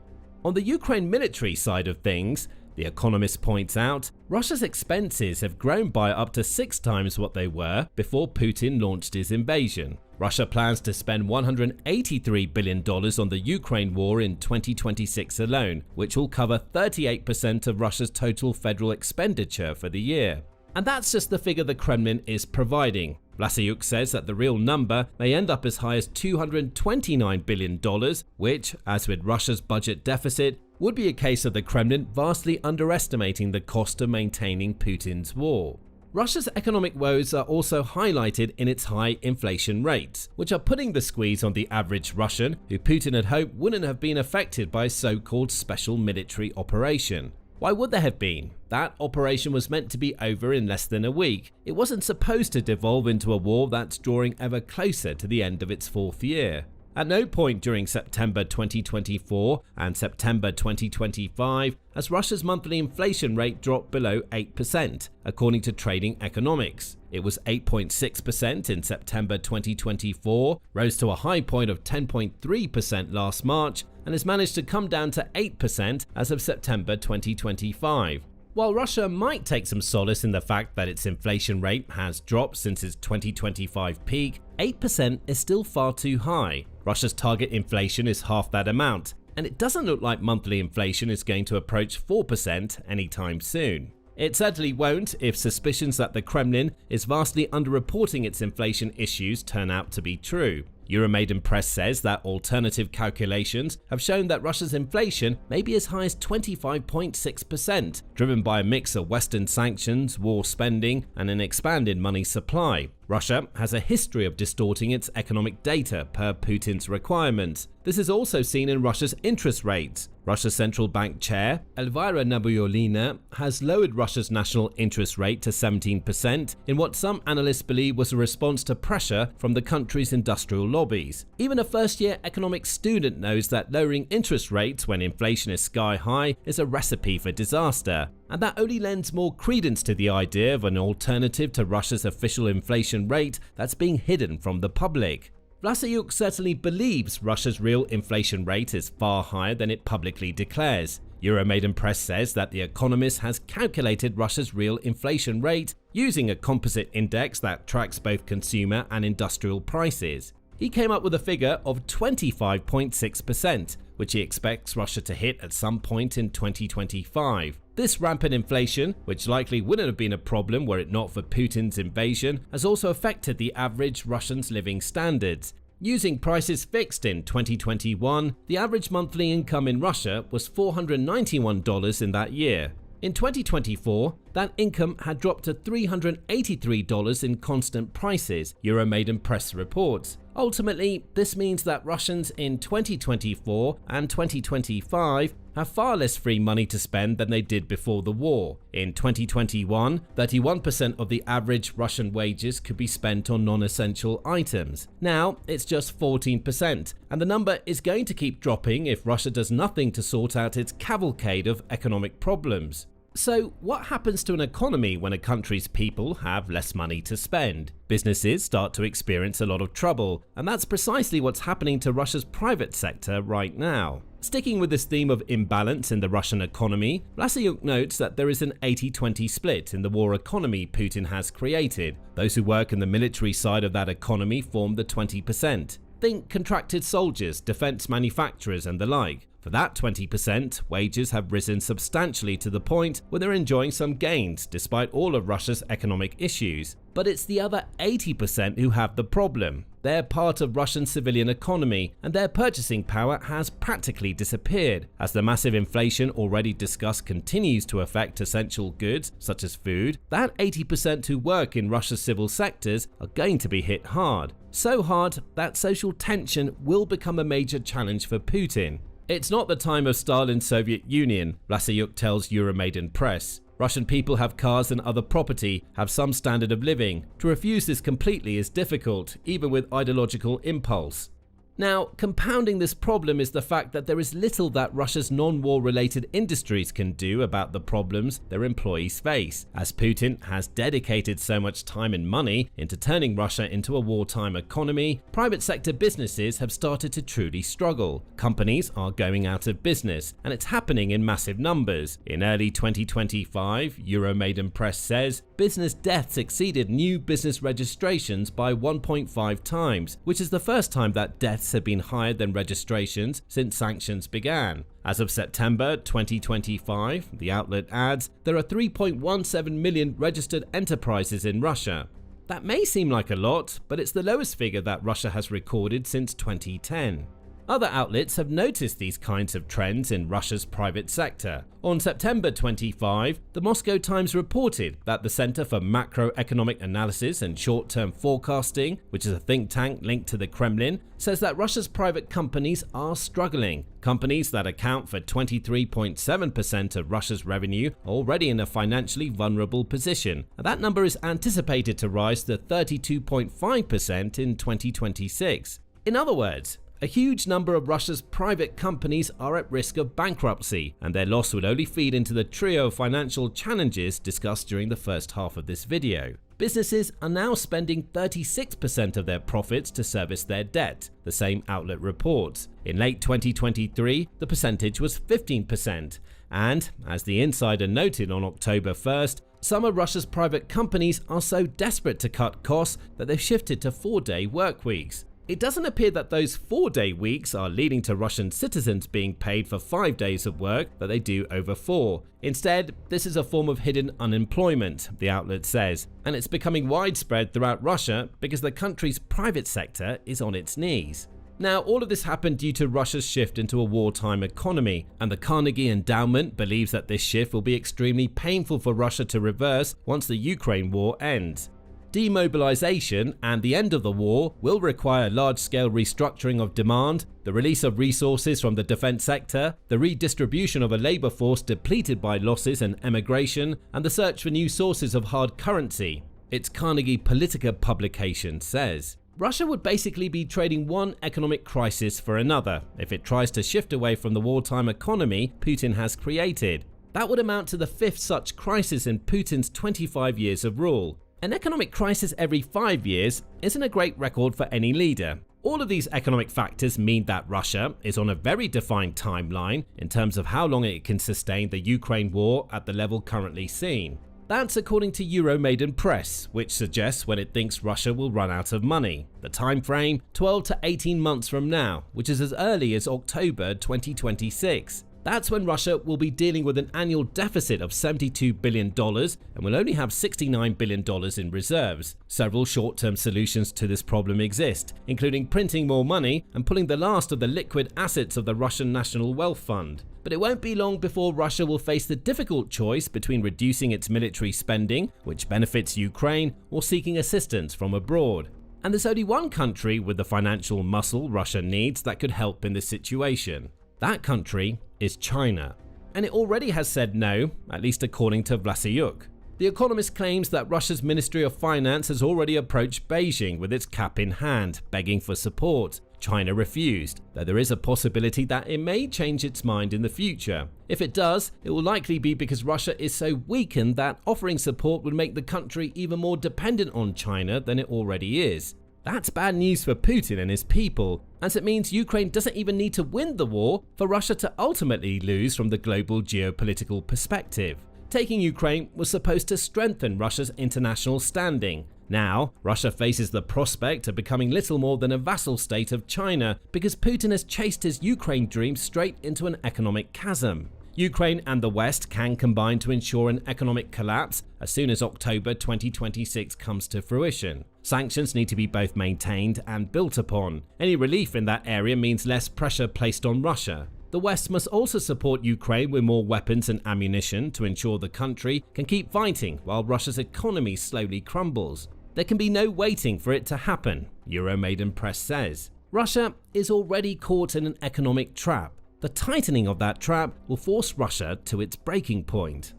On the Ukraine military side of things, The Economist points out, Russia's expenses have grown by up to 6 times what they were before Putin launched his invasion. Russia plans to spend $183 billion on the Ukraine war in 2026 alone, which will cover 38% of Russia's total federal expenditure for the year. And that's just the figure the Kremlin is providing. Vlasyuk says that the real number may end up as high as $229 billion, which, as with Russia's budget deficit, would be a case of the Kremlin vastly underestimating the cost of maintaining Putin's war. Russia's economic woes are also highlighted in its high inflation rates, which are putting the squeeze on the average Russian, who Putin had hoped wouldn't have been affected by a so-called special military operation. Why would there have been? That operation was meant to be over in less than a week. It wasn't supposed to devolve into a war that's drawing ever closer to the end of its 4th year. At no point during September 2024 and September 2025 has Russia's monthly inflation rate dropped below 8%, according to Trading Economics. It was 8.6% in September 2024, rose to a high point of 10.3% last March, and has managed to come down to 8% as of September 2025. While Russia might take some solace in the fact that its inflation rate has dropped since its 2025 peak, 8% is still far too high. Russia's target inflation is half that amount, and it doesn't look like monthly inflation is going to approach 4% anytime soon. It certainly won't if suspicions that the Kremlin is vastly underreporting its inflation issues turn out to be true. Euromaidan Press says that alternative calculations have shown that Russia's inflation may be as high as 25.6%, driven by a mix of Western sanctions, war spending, and an expanded money supply. Russia has a history of distorting its economic data per Putin's requirements. This is also seen in Russia's interest rates. Russia's central bank chair, Elvira Nabiullina, has lowered Russia's national interest rate to 17% in what some analysts believe was a response to pressure from the country's industrial lobbies. Even a first-year economics student knows that lowering interest rates when inflation is sky high is a recipe for disaster, and that only lends more credence to the idea of an alternative to Russia's official inflation rate that's being hidden from the public. Vlasyuk certainly believes Russia's real inflation rate is far higher than it publicly declares. Euromaidan Press says that The Economist has calculated Russia's real inflation rate using a composite index that tracks both consumer and industrial prices. He came up with a figure of 25.6%, which he expects Russia to hit at some point in 2025. This rampant inflation, which likely wouldn't have been a problem were it not for Putin's invasion, has also affected the average Russian's living standards. Using prices fixed in 2021, the average monthly income in Russia was $491 in that year. In 2024, that income had dropped to $383 in constant prices, Euromaidan Press reports. Ultimately, this means that Russians in 2024 and 2025 have far less free money to spend than they did before the war. In 2021, 31% of the average Russian wages could be spent on non-essential items. Now, it's just 14%, and the number is going to keep dropping if Russia does nothing to sort out its cavalcade of economic problems. So, what happens to an economy when a country's people have less money to spend? Businesses start to experience a lot of trouble, and that's precisely what's happening to Russia's private sector right now. Sticking with this theme of imbalance in the Russian economy, Vlasyuk notes that there is an 80-20 split in the war economy Putin has created. Those who work in the military side of that economy form the 20%. Think contracted soldiers, defense manufacturers, and the like. For that 20%, wages have risen substantially to the point where they're enjoying some gains despite all of Russia's economic issues. But it's the other 80% who have the problem. They're part of Russian civilian economy, and their purchasing power has practically disappeared. As the massive inflation already discussed continues to affect essential goods, such as food, that 80% who work in Russia's civil sectors are going to be hit hard. So hard that social tension will become a major challenge for Putin. It's not the time of Stalin's Soviet Union, Vlasyuk tells Euromaidan Press. Russian people have cars and other property, have some standard of living. To refuse this completely is difficult, even with ideological impulse. Now, compounding this problem is the fact that there is little that Russia's non-war related industries can do about the problems their employees face, as Putin has dedicated so much time and money into turning Russia into a wartime economy. Private sector businesses have started to truly struggle. Companies are going out of business, and it's happening in massive numbers. In early 2025, Euromaidan Press says, business deaths exceeded new business registrations by 1.5 times, which is the first time that deaths have been higher than registrations since sanctions began. As of September 2025, the outlet adds, there are 3.17 million registered enterprises in Russia. That may seem like a lot, but it's the lowest figure that Russia has recorded since 2010. Other outlets have noticed these kinds of trends in Russia's private sector. On September 25, the Moscow Times reported that the Center for Macroeconomic Analysis and Short-Term Forecasting, which is a think tank linked to the Kremlin, says that Russia's private companies are struggling. Companies that account for 23.7% of Russia's revenue are already in a financially vulnerable position, and that number is anticipated to rise to 32.5% in 2026. In other words, a huge number of Russia's private companies are at risk of bankruptcy, and their loss would only feed into the trio of financial challenges discussed during the first half of this video. Businesses are now spending 36% of their profits to service their debt, the same outlet reports. In late 2023, the percentage was 15%, and, as the insider noted on October 1st, some of Russia's private companies are so desperate to cut costs that they've shifted to 4-day work weeks. It doesn't appear that those 4-day weeks are leading to Russian citizens being paid for 5 days of work that they do over 4. Instead, this is a form of hidden unemployment, the outlet says, and it's becoming widespread throughout Russia because the country's private sector is on its knees. Now, all of this happened due to Russia's shift into a wartime economy, and the Carnegie Endowment believes that this shift will be extremely painful for Russia to reverse once the Ukraine war ends. Demobilization and the end of the war will require large-scale restructuring of demand, the release of resources from the defense sector, the redistribution of a labor force depleted by losses and emigration, and the search for new sources of hard currency, its Carnegie Politica publication says. Russia would basically be trading one economic crisis for another if it tries to shift away from the wartime economy Putin has created. That would amount to the 5th such crisis in Putin's 25 years of rule. An economic crisis every 5 years isn't a great record for any leader. All of these economic factors mean that Russia is on a very defined timeline in terms of how long it can sustain the Ukraine war at the level currently seen. That's according to Euromaidan Press, which suggests when it thinks Russia will run out of money. The time frame, 12 to 18 months from now, which is as early as October 2026. That's when Russia will be dealing with an annual deficit of $72 billion and will only have $69 billion in reserves. Several short-term solutions to this problem exist, including printing more money and pulling the last of the liquid assets of the Russian National Wealth Fund. But it won't be long before Russia will face the difficult choice between reducing its military spending, which benefits Ukraine, or seeking assistance from abroad. And there's only one country with the financial muscle Russia needs that could help in this situation. That country is China, and it already has said no, at least according to Vlasyuk. The Economist claims that Russia's Ministry of Finance has already approached Beijing with its cap in hand, begging for support. China refused, though there is a possibility that it may change its mind in the future. If it does, it will likely be because Russia is so weakened that offering support would make the country even more dependent on China than it already is. That's bad news for Putin and his people, as it means Ukraine doesn't even need to win the war for Russia to ultimately lose from the global geopolitical perspective. Taking Ukraine was supposed to strengthen Russia's international standing. Now, Russia faces the prospect of becoming little more than a vassal state of China because Putin has chased his Ukraine dream straight into an economic chasm. Ukraine and the West can combine to ensure an economic collapse as soon as October 2026 comes to fruition. Sanctions need to be both maintained and built upon. Any relief in that area means less pressure placed on Russia. The West must also support Ukraine with more weapons and ammunition to ensure the country can keep fighting while Russia's economy slowly crumbles. There can be no waiting for it to happen, Euromaidan Press says. Russia is already caught in an economic trap. The tightening of that trap will force Russia to its breaking point.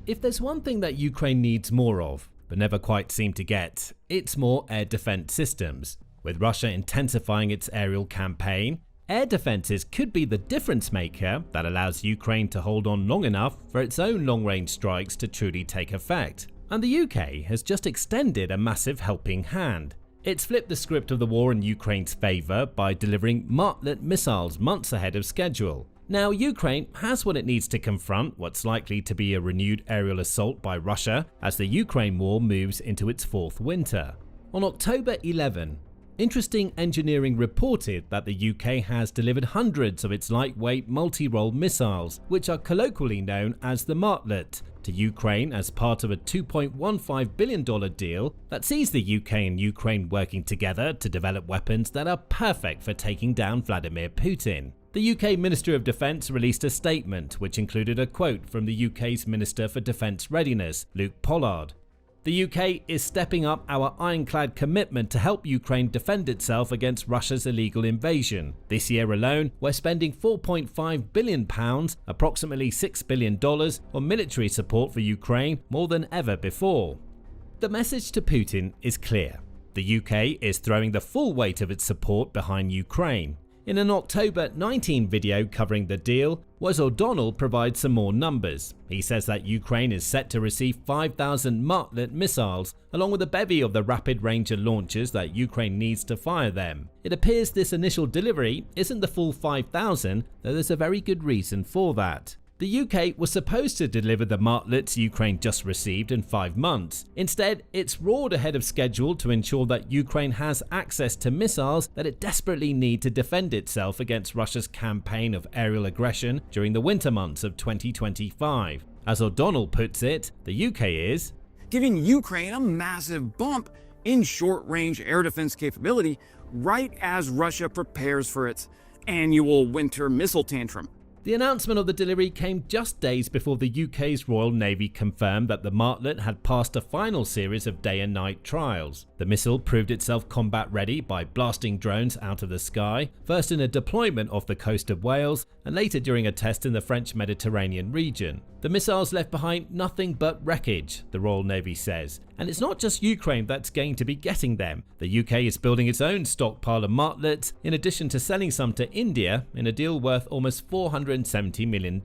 If there's one thing that Ukraine needs more of, but never quite seem to get, it's more air defense systems. With Russia intensifying its aerial campaign, air defenses could be the difference maker that allows Ukraine to hold on long enough for its own long-range strikes to truly take effect. And the UK has just extended a massive helping hand. It's flipped the script of the war in Ukraine's favour by delivering MARTLET missiles months ahead of schedule. Now, Ukraine has what it needs to confront what's likely to be a renewed aerial assault by Russia as the Ukraine war moves into its 4th winter. On October 11, Interesting Engineering reported that the UK has delivered hundreds of its lightweight multi-role missiles, which are colloquially known as the MARTLET, to Ukraine as part of a $2.15 billion deal that sees the UK and Ukraine working together to develop weapons that are perfect for taking down Vladimir Putin. The UK Ministry of Defence released a statement which included a quote from the UK's Minister for Defence Readiness, Luke Pollard. The UK is stepping up our ironclad commitment to help Ukraine defend itself against Russia's illegal invasion. This year alone, we're spending £4.5 billion, approximately $6 billion, on military support for Ukraine, more than ever before. The message to Putin is clear. The UK is throwing the full weight of its support behind Ukraine. In an October 19 video covering the deal, Wes O'Donnell provides some more numbers. He says that Ukraine is set to receive 5,000 MARTLET missiles, along with a bevy of the rapid-ranger launchers that Ukraine needs to fire them. It appears this initial delivery isn't the full 5,000, though there's a very good reason for that. The UK was supposed to deliver the MARTLETs Ukraine just received in 5 months. Instead, it's roared ahead of schedule to ensure that Ukraine has access to missiles that it desperately needs to defend itself against Russia's campaign of aerial aggression during the winter months of 2025. As O'Donnell puts it, the UK is giving Ukraine a massive bump in short-range air defense capability right as Russia prepares for its annual winter missile tantrum. The announcement of the delivery came just days before the UK's Royal Navy confirmed that the MARTLET had passed a final series of day and night trials. The missile proved itself combat ready by blasting drones out of the sky, first in a deployment off the coast of Wales and later during a test in the French Mediterranean region. The missiles left behind nothing but wreckage, the Royal Navy says. And it's not just Ukraine that's going to be getting them. The UK is building its own stockpile of MARTLETs, in addition to selling some to India in a deal worth almost $470 million.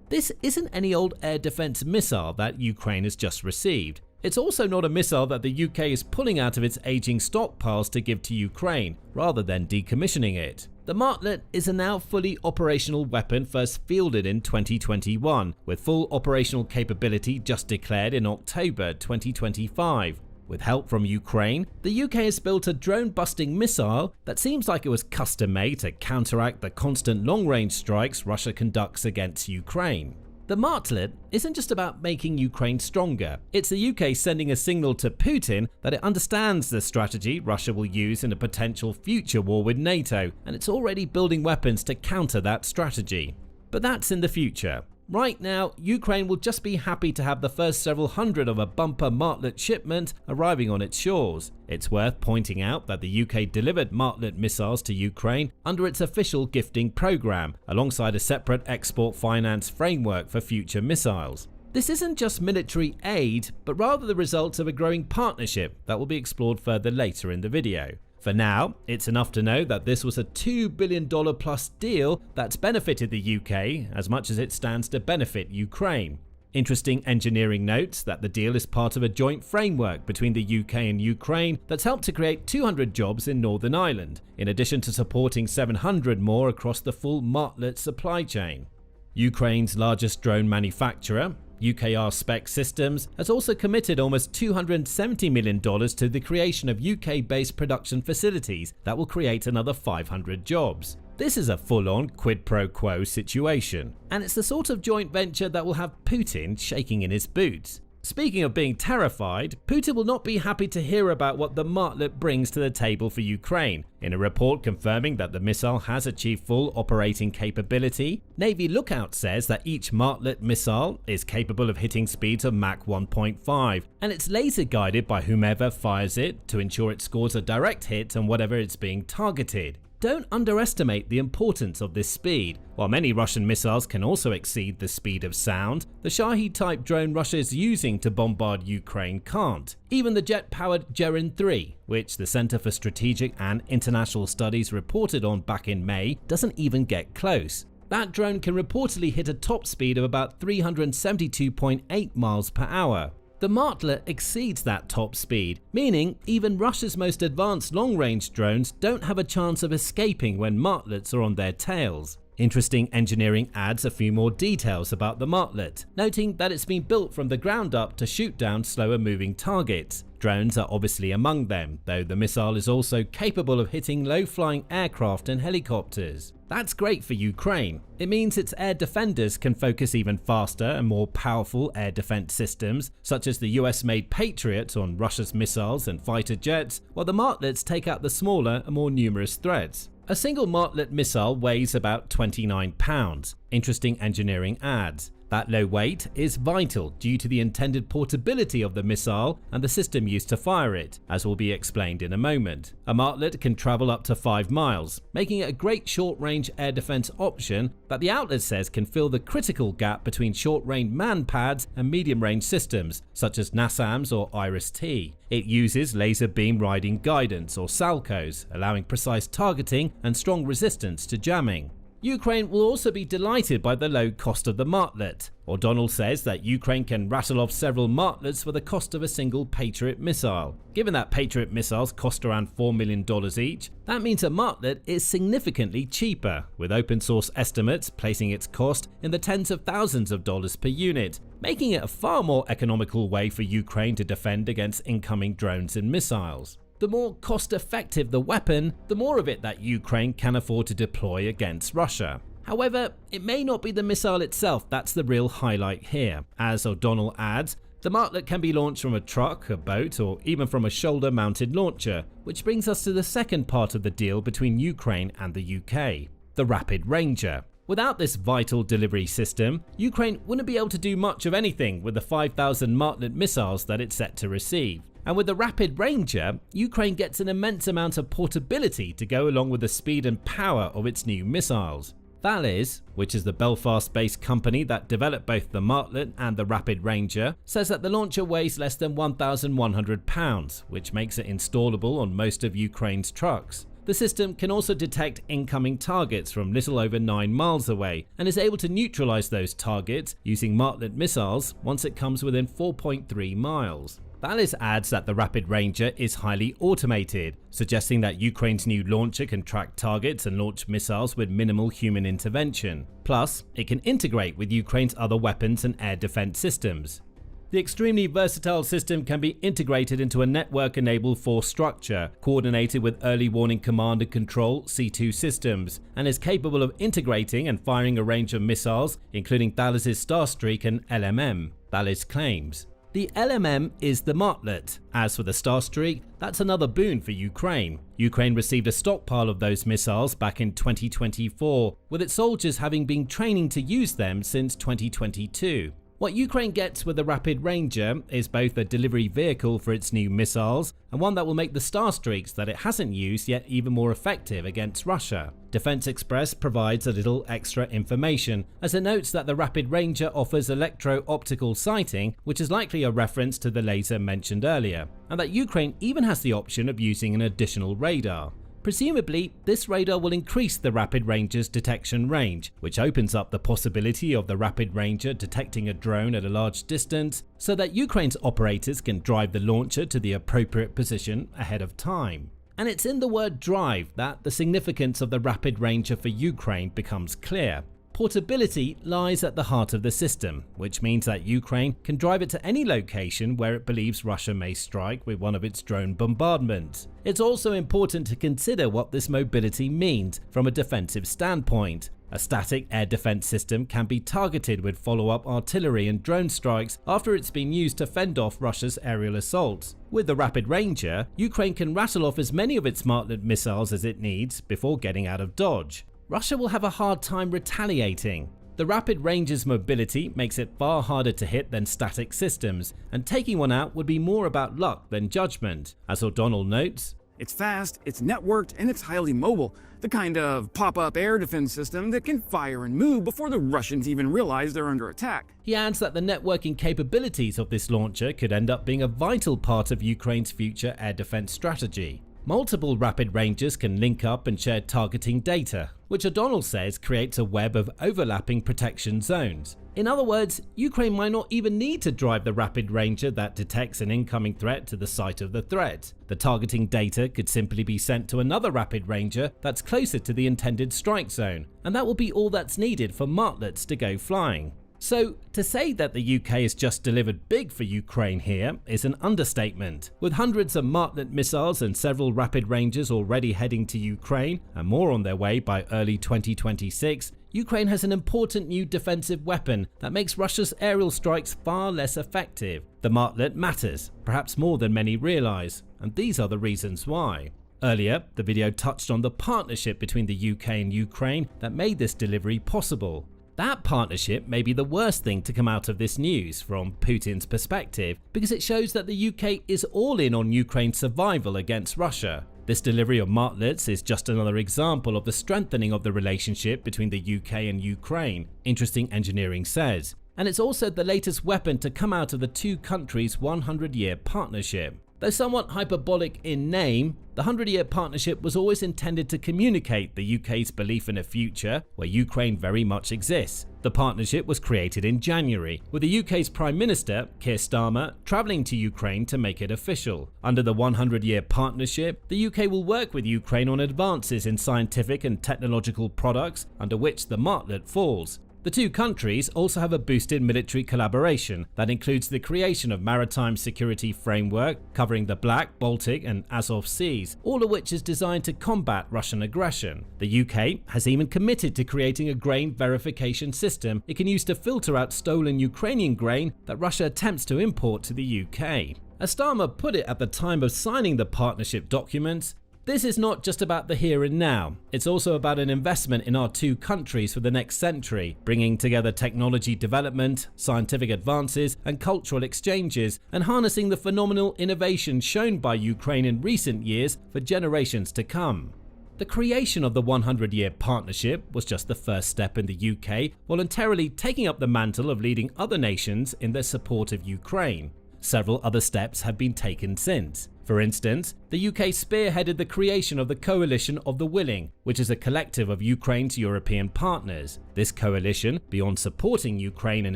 This isn't any old air defense missile that Ukraine has just received. It's also not a missile that the UK is pulling out of its aging stockpiles to give to Ukraine, rather than decommissioning it. The MARTLET is a now fully operational weapon first fielded in 2021, with full operational capability just declared in October 2025. With help from Ukraine, the UK has built a drone-busting missile that seems like it was custom-made to counteract the constant long-range strikes Russia conducts against Ukraine. The MARTLET isn't just about making Ukraine stronger. It's the UK sending a signal to Putin that it understands the strategy Russia will use in a potential future war with NATO, and it's already building weapons to counter that strategy. But that's in the future. Right now, Ukraine will just be happy to have the first several hundred of a bumper MARTLET shipment arriving on its shores. It's worth pointing out that the UK delivered MARTLET missiles to Ukraine under its official gifting program, alongside a separate export finance framework for future missiles. This isn't just military aid, but rather the result of a growing partnership that will be explored further later in the video. For now, it's enough to know that this was a $2 billion plus deal that's benefited the UK as much as it stands to benefit Ukraine. Interesting Engineering notes that the deal is part of a joint framework between the UK and Ukraine that's helped to create 200 jobs in Northern Ireland, in addition to supporting 700 more across the full MARTLET supply chain. Ukraine's largest drone manufacturer, UKR Spec Systems, has also committed almost $270 million to the creation of UK-based production facilities that will create another 500 jobs. This is a full-on quid pro quo situation, and it's the sort of joint venture that will have Putin shaking in his boots. Speaking of being terrified, Putin will not be happy to hear about what the MARTLET brings to the table for Ukraine. In a report confirming that the missile has achieved full operating capability, Navy Lookout says that each MARTLET missile is capable of hitting speeds of Mach 1.5, and it's laser guided by whomever fires it to ensure it scores a direct hit on whatever it's being targeted. Don't underestimate the importance of this speed. While many Russian missiles can also exceed the speed of sound, the Shahed-type drone Russia is using to bombard Ukraine can't. Even the jet-powered Gerin 3, which the Center for Strategic and International Studies reported on back in May, doesn't even get close. That drone can reportedly hit a top speed of about 372.8 miles per hour. The MARTLET exceeds that top speed, meaning even Russia's most advanced long-range drones don't have a chance of escaping when MARTLETs are on their tails. Interesting Engineering adds a few more details about the MARTLET, noting that it's been built from the ground up to shoot down slower moving targets. Drones are obviously among them, though the missile is also capable of hitting low-flying aircraft and helicopters. That's great for Ukraine. It means its air defenders can focus even faster and more powerful air defense systems, such as the US-made Patriot on Russia's missiles and fighter jets, while the Martlets take out the smaller and more numerous threats. A single Martlet missile weighs about 29 pounds. Interesting engineering adds. That low weight is vital due to the intended portability of the missile and the system used to fire it, as will be explained in a moment. A Martlet can travel up to 5 miles, making it a great short-range air defense option that the outlet says can fill the critical gap between short-range man-pads and medium-range systems, such as NASAMS or IRIS-T. It uses laser beam riding guidance or SALCOs, allowing precise targeting and strong resistance to jamming. Ukraine will also be delighted by the low cost of the Martlet. O'Donnell says that Ukraine can rattle off several Martlets for the cost of a single Patriot missile. Given that Patriot missiles cost around $4 million each, that means a Martlet is significantly cheaper, with open source estimates placing its cost in the tens of thousands of dollars per unit, making it a far more economical way for Ukraine to defend against incoming drones and missiles. The more cost-effective the weapon, the more of it that Ukraine can afford to deploy against Russia. However, it may not be the missile itself that's the real highlight here. As O'Donnell adds, the Martlet can be launched from a truck, a boat, or even from a shoulder-mounted launcher, which brings us to the second part of the deal between Ukraine and the UK, the Rapid Ranger. Without this vital delivery system, Ukraine wouldn't be able to do much of anything with the 5,000 Martlet missiles that it's set to receive. And with the Rapid Ranger, Ukraine gets an immense amount of portability to go along with the speed and power of its new missiles. Thales, which is the Belfast-based company that developed both the Martlet and the Rapid Ranger, says that the launcher weighs less than 1,100 pounds, which makes it installable on most of Ukraine's trucks. The system can also detect incoming targets from little over 9 miles away and is able to neutralize those targets using Martlet missiles once it comes within 4.3 miles. Thales adds that the Rapid Ranger is highly automated, suggesting that Ukraine's new launcher can track targets and launch missiles with minimal human intervention. Plus, it can integrate with Ukraine's other weapons and air defense systems. The extremely versatile system can be integrated into a network-enabled force structure, coordinated with early warning command and control (C2) systems, and is capable of integrating and firing a range of missiles, including Thales' Starstreak and LMM, Thales claims. The LMM is the Martlet. As for the Starstreak, that's another boon for Ukraine. Ukraine received a stockpile of those missiles back in 2024, with its soldiers having been training to use them since 2022. What Ukraine gets with the Rapid Ranger is both a delivery vehicle for its new missiles and one that will make the Starstreaks that it hasn't used yet even more effective against Russia. Defense Express provides a little extra information as it notes that the Rapid Ranger offers electro-optical sighting, which is likely a reference to the laser mentioned earlier, and that Ukraine even has the option of using an additional radar. Presumably, this radar will increase the Rapid Ranger's detection range, which opens up the possibility of the Rapid Ranger detecting a drone at a large distance so that Ukraine's operators can drive the launcher to the appropriate position ahead of time. And it's in the word drive that the significance of the Rapid Ranger for Ukraine becomes clear. Portability lies at the heart of the system, which means that Ukraine can drive it to any location where it believes Russia may strike with one of its drone bombardments. It's also important to consider what this mobility means from a defensive standpoint. A static air defense system can be targeted with follow-up artillery and drone strikes after it's been used to fend off Russia's aerial assaults. With the Rapid Ranger, Ukraine can rattle off as many of its Martlet missiles as it needs before getting out of dodge. Russia will have a hard time retaliating. The Rapid Ranger's mobility makes it far harder to hit than static systems, and taking one out would be more about luck than judgment. As O'Donnell notes, It's fast, it's networked, and it's highly mobile. The kind of pop-up air defense system that can fire and move before the Russians even realize they're under attack. he adds that the networking capabilities of this launcher could end up being a vital part of Ukraine's future air defense strategy. Multiple Rapid Rangers can link up and share targeting data, which O'Donnell says creates a web of overlapping protection zones. In other words, Ukraine might not even need to drive the Rapid Ranger that detects an incoming threat to the site of the threat. The targeting data could simply be sent to another Rapid Ranger that's closer to the intended strike zone, and that will be all that's needed for Martlets to go flying. So, to say that the UK has just delivered big for Ukraine here is an understatement. With hundreds of MARTLET missiles and several rapid rangers already heading to Ukraine, and more on their way by early 2026, Ukraine has an important new defensive weapon that makes Russia's aerial strikes far less effective. The MARTLET matters, perhaps more than many realise, and these are the reasons why. Earlier, the video touched on the partnership between the UK and Ukraine that made this delivery possible. That partnership may be the worst thing to come out of this news from Putin's perspective, because it shows that the UK is all in on Ukraine's survival against Russia. This delivery of MARTLETs is just another example of the strengthening of the relationship between the UK and Ukraine, Interesting Engineering says. And it's also the latest weapon to come out of the two countries' 100-year partnership. Though somewhat hyperbolic in name, the 100-year partnership was always intended to communicate the UK's belief in a future where Ukraine very much exists. The partnership was created in January, with the UK's Prime Minister, Keir Starmer, travelling to Ukraine to make it official. Under the 100-year partnership, the UK will work with Ukraine on advances in scientific and technological products, under which the MARTLET falls. The two countries also have a boosted military collaboration that includes the creation of maritime security framework covering the Black, Baltic and Azov Seas, all of which is designed to combat Russian aggression. The UK has even committed to creating a grain verification system it can use to filter out stolen Ukrainian grain that Russia attempts to import to the UK. As Starmer put it at the time of signing the partnership documents, "This is not just about the here and now, it's also about an investment in our two countries for the next century, bringing together technology development, scientific advances and cultural exchanges, and harnessing the phenomenal innovation shown by Ukraine in recent years for generations to come." The creation of the 100-year partnership was just the first step in the UK voluntarily taking up the mantle of leading other nations in their support of Ukraine. Several other steps have been taken since. For instance, the UK spearheaded the creation of the Coalition of the Willing, which is a collective of Ukraine's European partners. This coalition, beyond supporting Ukraine in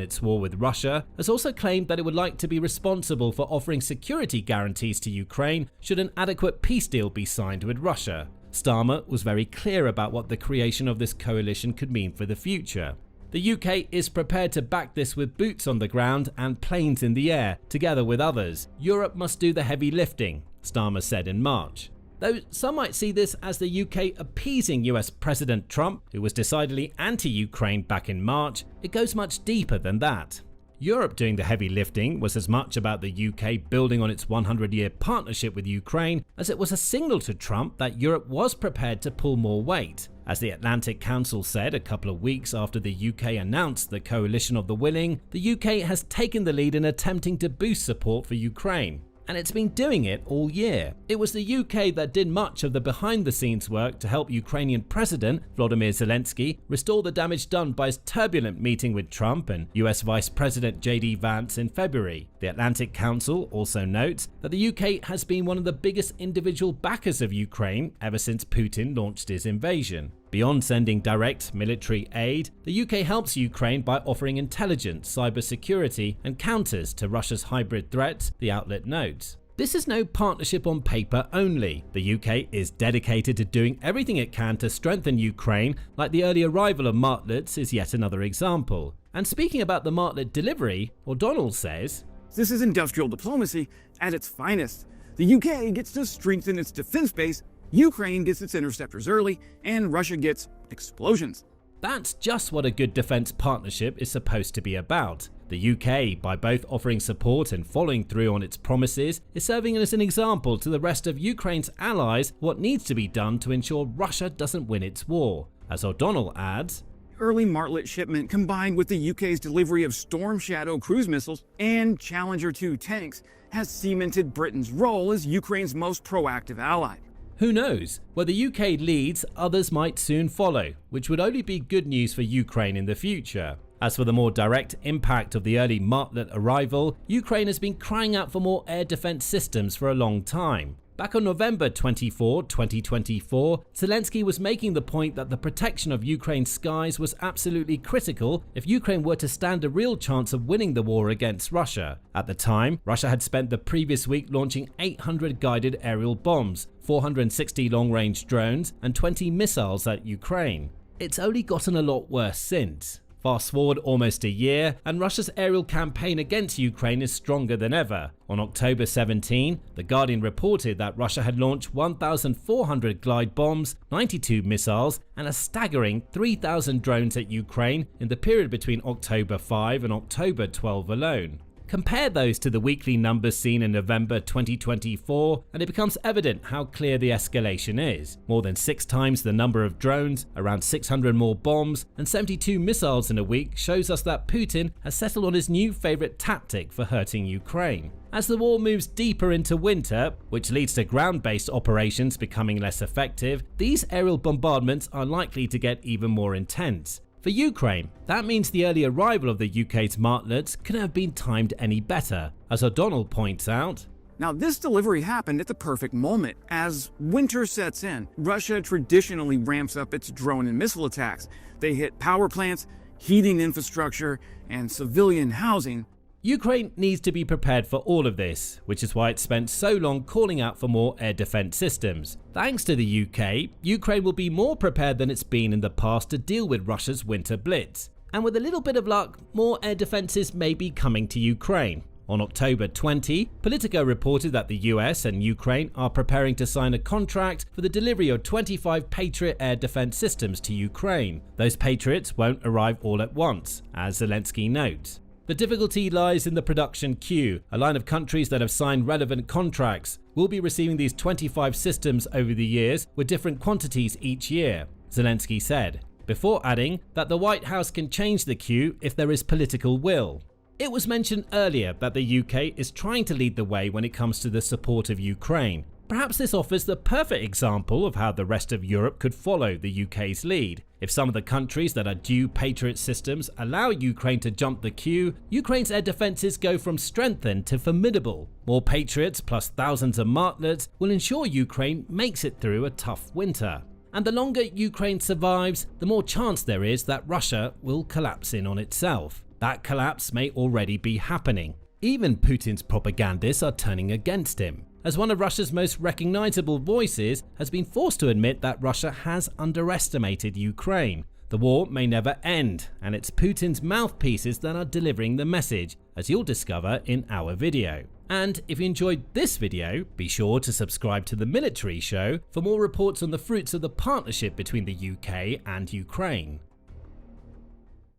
its war with Russia, has also claimed that it would like to be responsible for offering security guarantees to Ukraine should an adequate peace deal be signed with Russia. Starmer was very clear about what the creation of this coalition could mean for the future. The UK is prepared to back this with boots on the ground and planes in the air, together with others. Europe must do the heavy lifting, Starmer said in March. Though some might see this as the UK appeasing US President Trump, who was decidedly anti-Ukraine back in March, it goes much deeper than that. Europe doing the heavy lifting was as much about the UK building on its 100-year partnership with Ukraine as it was a signal to Trump that Europe was prepared to pull more weight. As the Atlantic Council said a couple of weeks after the UK announced the Coalition of the Willing, the UK has taken the lead in attempting to boost support for Ukraine. And it's been doing it all year. It was the UK that did much of the behind-the-scenes work to help Ukrainian President Volodymyr Zelensky restore the damage done by his turbulent meeting with Trump and US Vice President J.D. Vance in February. The Atlantic Council also notes that the UK has been one of the biggest individual backers of Ukraine ever since Putin launched his invasion. Beyond sending direct military aid, the UK helps Ukraine by offering intelligence, cybersecurity, and counters to Russia's hybrid threats, the outlet notes. This is no partnership on paper only. The UK is dedicated to doing everything it can to strengthen Ukraine, like the early arrival of MARTLETs is yet another example. And speaking about the MARTLET delivery, O'Donnell says, "This is industrial diplomacy at its finest. The UK gets to strengthen its defense base, Ukraine gets its interceptors early, and Russia gets explosions." That's just what a good defense partnership is supposed to be about. The UK, by both offering support and following through on its promises, is serving as an example to the rest of Ukraine's allies what needs to be done to ensure Russia doesn't win its war. As O'Donnell adds, Early MARTLET shipment combined with the UK's delivery of Storm Shadow cruise missiles and Challenger 2 tanks has cemented Britain's role as Ukraine's most proactive ally. Who knows? Where the UK leads, others might soon follow, which would only be good news for Ukraine in the future. As for the more direct impact of the early MARTLET arrival, Ukraine has been crying out for more air defense systems for a long time. Back on November 24, 2024, Zelensky was making the point that the protection of Ukraine's skies was absolutely critical if Ukraine were to stand a real chance of winning the war against Russia. At the time, Russia had spent the previous week launching 800 guided aerial bombs, 460 long-range drones, and 20 missiles at Ukraine. It's only gotten a lot worse since. Fast forward almost a year, and Russia's aerial campaign against Ukraine is stronger than ever. On October 17, The Guardian reported that Russia had launched 1,400 glide bombs, 92 missiles, and a staggering 3,000 drones at Ukraine in the period between October 5 and October 12 alone. Compare those to the weekly numbers seen in November 2024, and it becomes evident how clear the escalation is. More than 6 times the number of drones, around 600 more bombs, and 72 missiles in a week shows us that Putin has settled on his new favorite tactic for hurting Ukraine. As the war moves deeper into winter, which leads to ground-based operations becoming less effective, these aerial bombardments are likely to get even more intense. For Ukraine, that means the early arrival of the UK's Martlets couldn't have been timed any better. As O'Donnell points out, Now, this delivery happened at the perfect moment. As winter sets in, Russia traditionally ramps up its drone and missile attacks. They hit power plants, heating infrastructure, and civilian housing. Ukraine needs to be prepared for all of this, which is why it spent so long calling out for more air defense systems. Thanks to the UK, Ukraine will be more prepared than it's been in the past to deal with Russia's winter blitz. And with a little bit of luck, more air defenses may be coming to Ukraine. On October 20, Politico reported that the US and Ukraine are preparing to sign a contract for the delivery of 25 Patriot air defense systems to Ukraine. Those Patriots won't arrive all at once, as Zelensky notes. The difficulty lies in the production queue. A line of countries that have signed relevant contracts will be receiving these 25 systems over the years with different quantities each year, Zelensky said, before adding that the White House can change the queue if there is political will. It was mentioned earlier that the UK is trying to lead the way when it comes to the support of Ukraine. Perhaps this offers the perfect example of how the rest of Europe could follow the UK's lead. If some of the countries that are due Patriot systems allow Ukraine to jump the queue, Ukraine's air defenses go from strengthened to formidable. More Patriots plus thousands of Martlets will ensure Ukraine makes it through a tough winter. And the longer Ukraine survives, the more chance there is that Russia will collapse in on itself. That collapse may already be happening. Even Putin's propagandists are turning against him, as one of Russia's most recognizable voices has been forced to admit that Russia has underestimated Ukraine. The war may never end, and it's Putin's mouthpieces that are delivering the message, as you'll discover in our video. And if you enjoyed this video, be sure to subscribe to The Military Show for more reports on the fruits of the partnership between the UK and Ukraine.